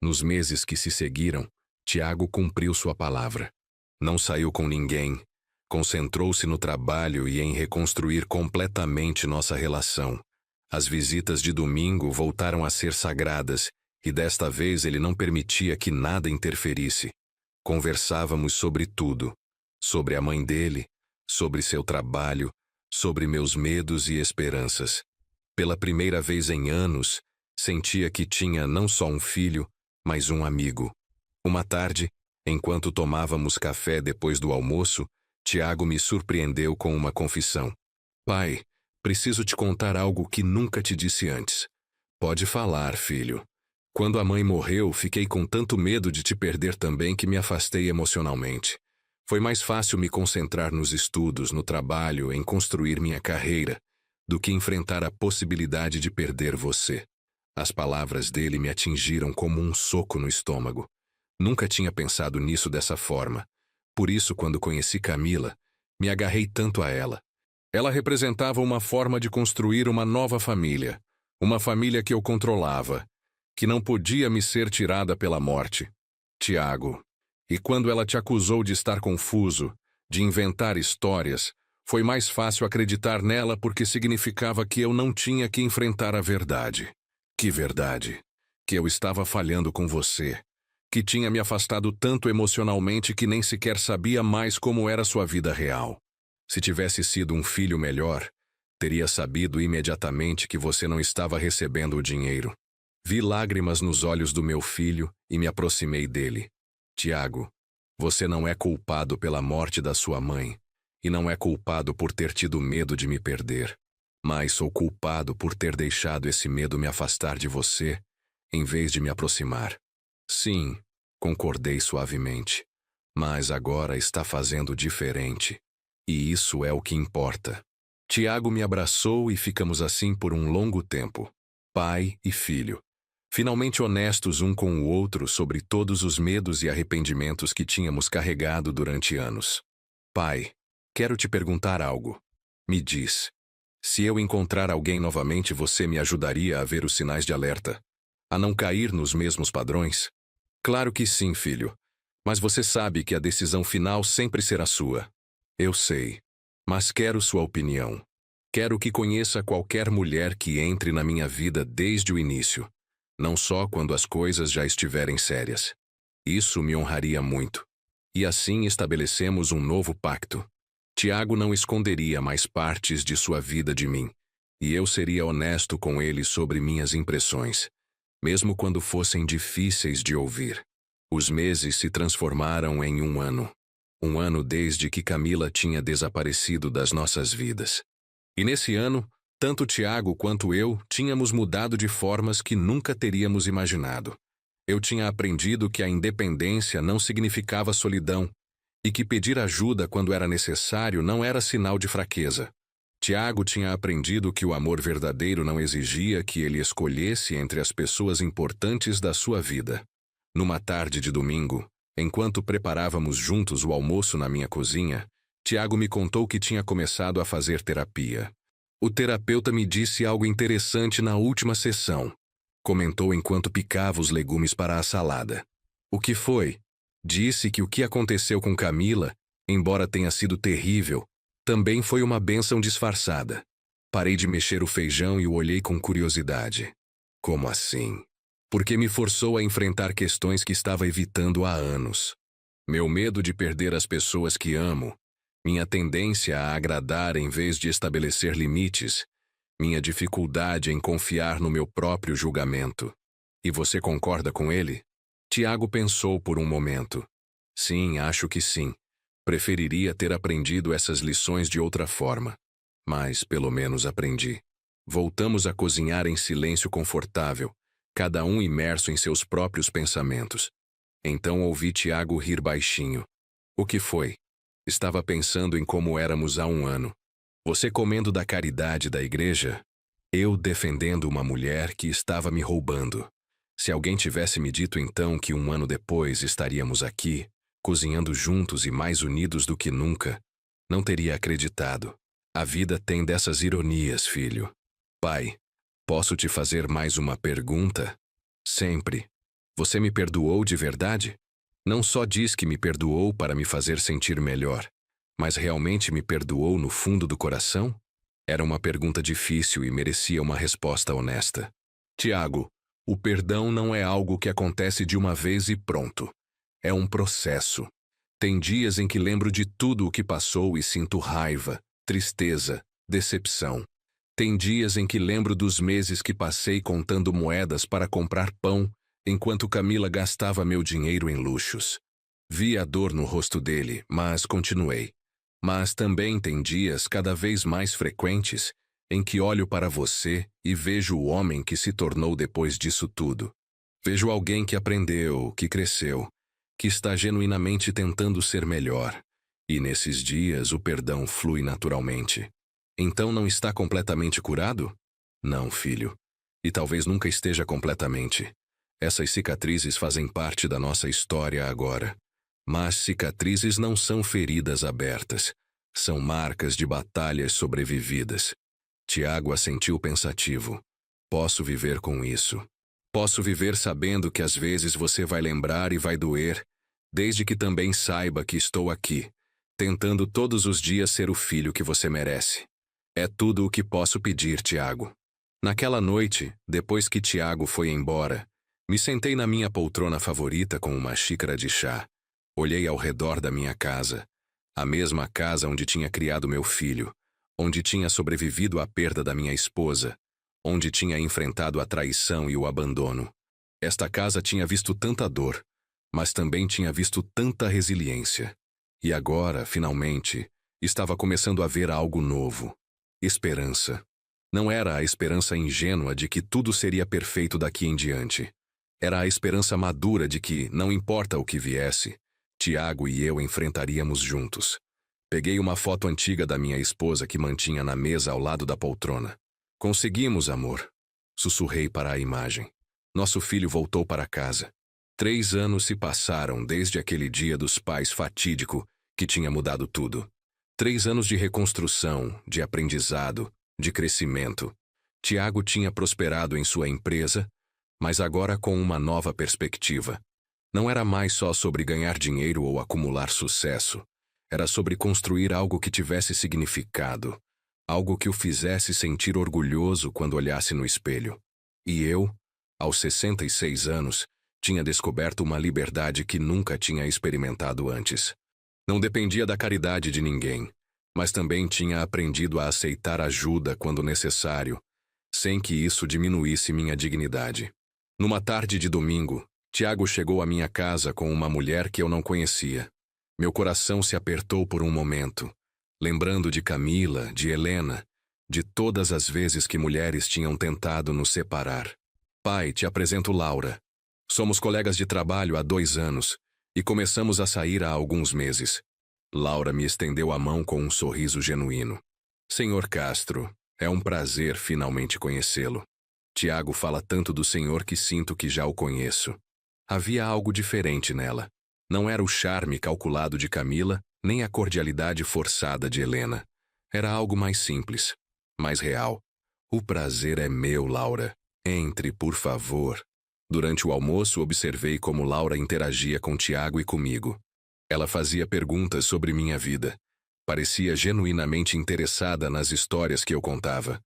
Nos meses que se seguiram, Tiago cumpriu sua palavra. Não saiu com ninguém. Concentrou-se no trabalho e em reconstruir completamente nossa relação. As visitas de domingo voltaram a ser sagradas e desta vez ele não permitia que nada interferisse. Conversávamos sobre tudo. Sobre a mãe dele, sobre seu trabalho, sobre meus medos e esperanças. Pela primeira vez em anos, sentia que tinha não só um filho, mas um amigo. Uma tarde, enquanto tomávamos café depois do almoço, Tiago me surpreendeu com uma confissão. Pai, preciso te contar algo que nunca te disse antes. Pode falar, filho. Quando a mãe morreu, fiquei com tanto medo de te perder também que me afastei emocionalmente. Foi mais fácil me concentrar nos estudos, no trabalho, em construir minha carreira, do que enfrentar a possibilidade de perder você. As palavras dele me atingiram como um soco no estômago. Nunca tinha pensado nisso dessa forma. Por isso, quando conheci Camila, me agarrei tanto a ela. Ela representava uma forma de construir uma nova família. Uma família que eu controlava, que não podia me ser tirada pela morte. Tiago. E quando ela te acusou de estar confuso, de inventar histórias, foi mais fácil acreditar nela porque significava que eu não tinha que enfrentar a verdade. Que verdade? Que eu estava falhando com você. Que tinha me afastado tanto emocionalmente que nem sequer sabia mais como era sua vida real. Se tivesse sido um filho melhor, teria sabido imediatamente que você não estava recebendo o dinheiro. Vi lágrimas nos olhos do meu filho e me aproximei dele. Tiago, você não é culpado pela morte da sua mãe, e não é culpado por ter tido medo de me perder, mas sou culpado por ter deixado esse medo me afastar de você, em vez de me aproximar. Sim, concordei suavemente, mas agora está fazendo diferente. E isso é o que importa. Tiago me abraçou e ficamos assim por um longo tempo, pai e filho, finalmente honestos um com o outro sobre todos os medos e arrependimentos que tínhamos carregado durante anos. Pai, quero te perguntar algo. Me diz. Se eu encontrar alguém novamente, você me ajudaria a ver os sinais de alerta? A não cair nos mesmos padrões? Claro que sim, filho. Mas você sabe que a decisão final sempre será sua. Eu sei. Mas quero sua opinião. Quero que conheça qualquer mulher que entre na minha vida desde o início. Não só quando as coisas já estiverem sérias. Isso me honraria muito. E assim estabelecemos um novo pacto. Tiago não esconderia mais partes de sua vida de mim, e eu seria honesto com ele sobre minhas impressões, mesmo quando fossem difíceis de ouvir. Os meses se transformaram em um ano. Um ano desde que Camila tinha desaparecido das nossas vidas. E nesse ano, tanto Tiago quanto eu tínhamos mudado de formas que nunca teríamos imaginado. Eu tinha aprendido que a independência não significava solidão, e que pedir ajuda quando era necessário não era sinal de fraqueza. Tiago tinha aprendido que o amor verdadeiro não exigia que ele escolhesse entre as pessoas importantes da sua vida. Numa tarde de domingo, enquanto preparávamos juntos o almoço na minha cozinha, Tiago me contou que tinha começado a fazer terapia. O terapeuta me disse algo interessante na última sessão. Comentou enquanto picava os legumes para a salada. O que foi? Disse que o que aconteceu com Camila, embora tenha sido terrível, também foi uma bênção disfarçada. Parei de mexer o feijão e o olhei com curiosidade. Como assim? Porque me forçou a enfrentar questões que estava evitando há anos. Meu medo de perder as pessoas que amo, minha tendência a agradar em vez de estabelecer limites, minha dificuldade em confiar no meu próprio julgamento. E você concorda com ele? Tiago pensou por um momento. Sim, acho que sim. Preferiria ter aprendido essas lições de outra forma. Mas, pelo menos, aprendi. Voltamos a cozinhar em silêncio confortável, cada um imerso em seus próprios pensamentos. Então ouvi Tiago rir baixinho. O que foi? Estava pensando em como éramos há um ano. Você comendo da caridade da igreja? Eu defendendo uma mulher que estava me roubando. Se alguém tivesse me dito então que um ano depois estaríamos aqui, cozinhando juntos e mais unidos do que nunca, não teria acreditado. A vida tem dessas ironias, filho. Pai, posso te fazer mais uma pergunta? Sempre. Você me perdoou de verdade? Não só diz que me perdoou para me fazer sentir melhor, mas realmente me perdoou no fundo do coração? Era uma pergunta difícil e merecia uma resposta honesta. Tiago, o perdão não é algo que acontece de uma vez e pronto. É um processo. Tem dias em que lembro de tudo o que passou e sinto raiva, tristeza, decepção. Tem dias em que lembro dos meses que passei contando moedas para comprar pão, enquanto Camila gastava meu dinheiro em luxos. Vi a dor no rosto dele, mas continuei. Mas também tem dias cada vez mais frequentes em que olho para você e vejo o homem que se tornou depois disso tudo. Vejo alguém que aprendeu, que cresceu, que está genuinamente tentando ser melhor. E nesses dias o perdão flui naturalmente. Então não está completamente curado? Não, filho. E talvez nunca esteja completamente. Essas cicatrizes fazem parte da nossa história agora. Mas cicatrizes não são feridas abertas. São marcas de batalhas sobrevividas. Tiago assentiu pensativo. Posso viver com isso. Posso viver sabendo que às vezes você vai lembrar e vai doer, desde que também saiba que estou aqui, tentando todos os dias ser o filho que você merece. É tudo o que posso pedir, Tiago. Naquela noite, depois que Tiago foi embora, me sentei na minha poltrona favorita com uma xícara de chá. Olhei ao redor da minha casa, a mesma casa onde tinha criado meu filho, onde tinha sobrevivido à perda da minha esposa, onde tinha enfrentado a traição e o abandono. Esta casa tinha visto tanta dor, mas também tinha visto tanta resiliência. E agora, finalmente, estava começando a ver algo novo. Esperança. Não era a esperança ingênua de que tudo seria perfeito daqui em diante. Era a esperança madura de que, não importa o que viesse, Tiago e eu enfrentaríamos juntos. Peguei uma foto antiga da minha esposa que mantinha na mesa ao lado da poltrona. Conseguimos, amor. Sussurrei para a imagem. Nosso filho voltou para casa. 3 anos se passaram desde aquele dia dos pais fatídico que tinha mudado tudo. 3 anos de reconstrução, de aprendizado, de crescimento. Tiago tinha prosperado em sua empresa, mas agora com uma nova perspectiva. Não era mais só sobre ganhar dinheiro ou acumular sucesso. Era sobre construir algo que tivesse significado, algo que o fizesse sentir orgulhoso quando olhasse no espelho. E eu, aos 66 anos, tinha descoberto uma liberdade que nunca tinha experimentado antes. Não dependia da caridade de ninguém, mas também tinha aprendido a aceitar ajuda quando necessário, sem que isso diminuísse minha dignidade. Numa tarde de domingo, Tiago chegou à minha casa com uma mulher que eu não conhecia. Meu coração se apertou por um momento, lembrando de Camila, de Helena, de todas as vezes que mulheres tinham tentado nos separar. Pai, te apresento Laura. Somos colegas de trabalho há 2 anos e começamos a sair há alguns meses. Laura me estendeu a mão com um sorriso genuíno. Senhor Castro, é um prazer finalmente conhecê-lo. Tiago fala tanto do senhor que sinto que já o conheço. Havia algo diferente nela. Não era o charme calculado de Camila, nem a cordialidade forçada de Helena. Era algo mais simples, mais real. O prazer é meu, Laura. Entre, por favor. Durante o almoço, observei como Laura interagia com Tiago e comigo. Ela fazia perguntas sobre minha vida. Parecia genuinamente interessada nas histórias que eu contava.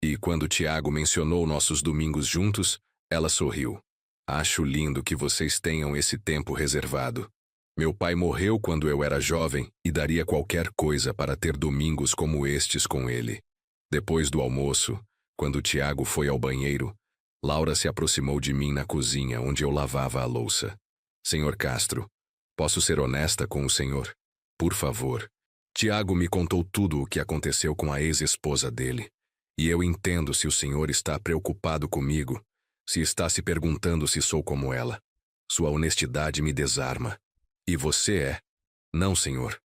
E quando Tiago mencionou nossos domingos juntos, ela sorriu. Acho lindo que vocês tenham esse tempo reservado. Meu pai morreu quando eu era jovem e daria qualquer coisa para ter domingos como estes com ele. Depois do almoço, quando Tiago foi ao banheiro, Laura se aproximou de mim na cozinha onde eu lavava a louça. Senhor Castro, posso ser honesta com o senhor? Por favor. Tiago me contou tudo o que aconteceu com a ex-esposa dele. E eu entendo se o senhor está preocupado comigo, se está se perguntando se sou como ela. Sua honestidade me desarma. E você é? Não, senhor.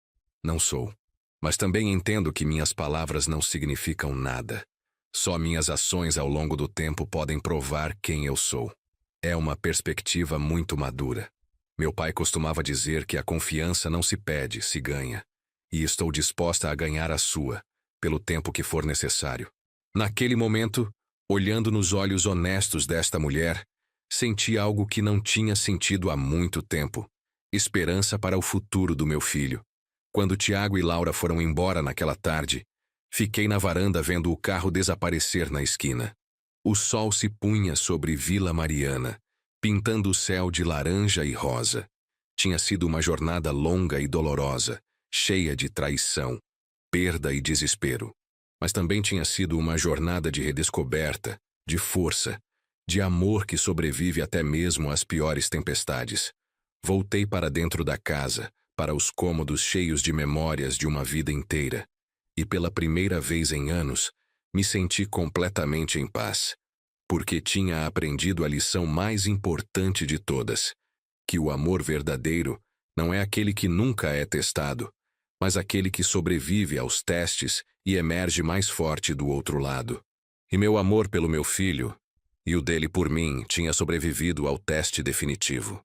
Não sou. Mas também entendo que minhas palavras não significam nada. Só minhas ações ao longo do tempo podem provar quem eu sou. É uma perspectiva muito madura. Meu pai costumava dizer que a confiança não se pede, se ganha. E estou disposta a ganhar a sua, pelo tempo que for necessário. Naquele momento, olhando nos olhos honestos desta mulher, senti algo que não tinha sentido há muito tempo. Esperança para o futuro do meu filho. Quando Tiago e Laura foram embora naquela tarde, fiquei na varanda vendo o carro desaparecer na esquina. O sol se punha sobre Vila Mariana, pintando o céu de laranja e rosa. Tinha sido uma jornada longa e dolorosa, cheia de traição, perda e desespero. Mas também tinha sido uma jornada de redescoberta, de força, de amor que sobrevive até mesmo às piores tempestades. Voltei para dentro da casa, para os cômodos cheios de memórias de uma vida inteira. E pela primeira vez em anos, me senti completamente em paz. Porque tinha aprendido a lição mais importante de todas, que o amor verdadeiro não é aquele que nunca é testado, mas aquele que sobrevive aos testes e emerge mais forte do outro lado. E meu amor pelo meu filho, e o dele por mim, tinha sobrevivido ao teste definitivo.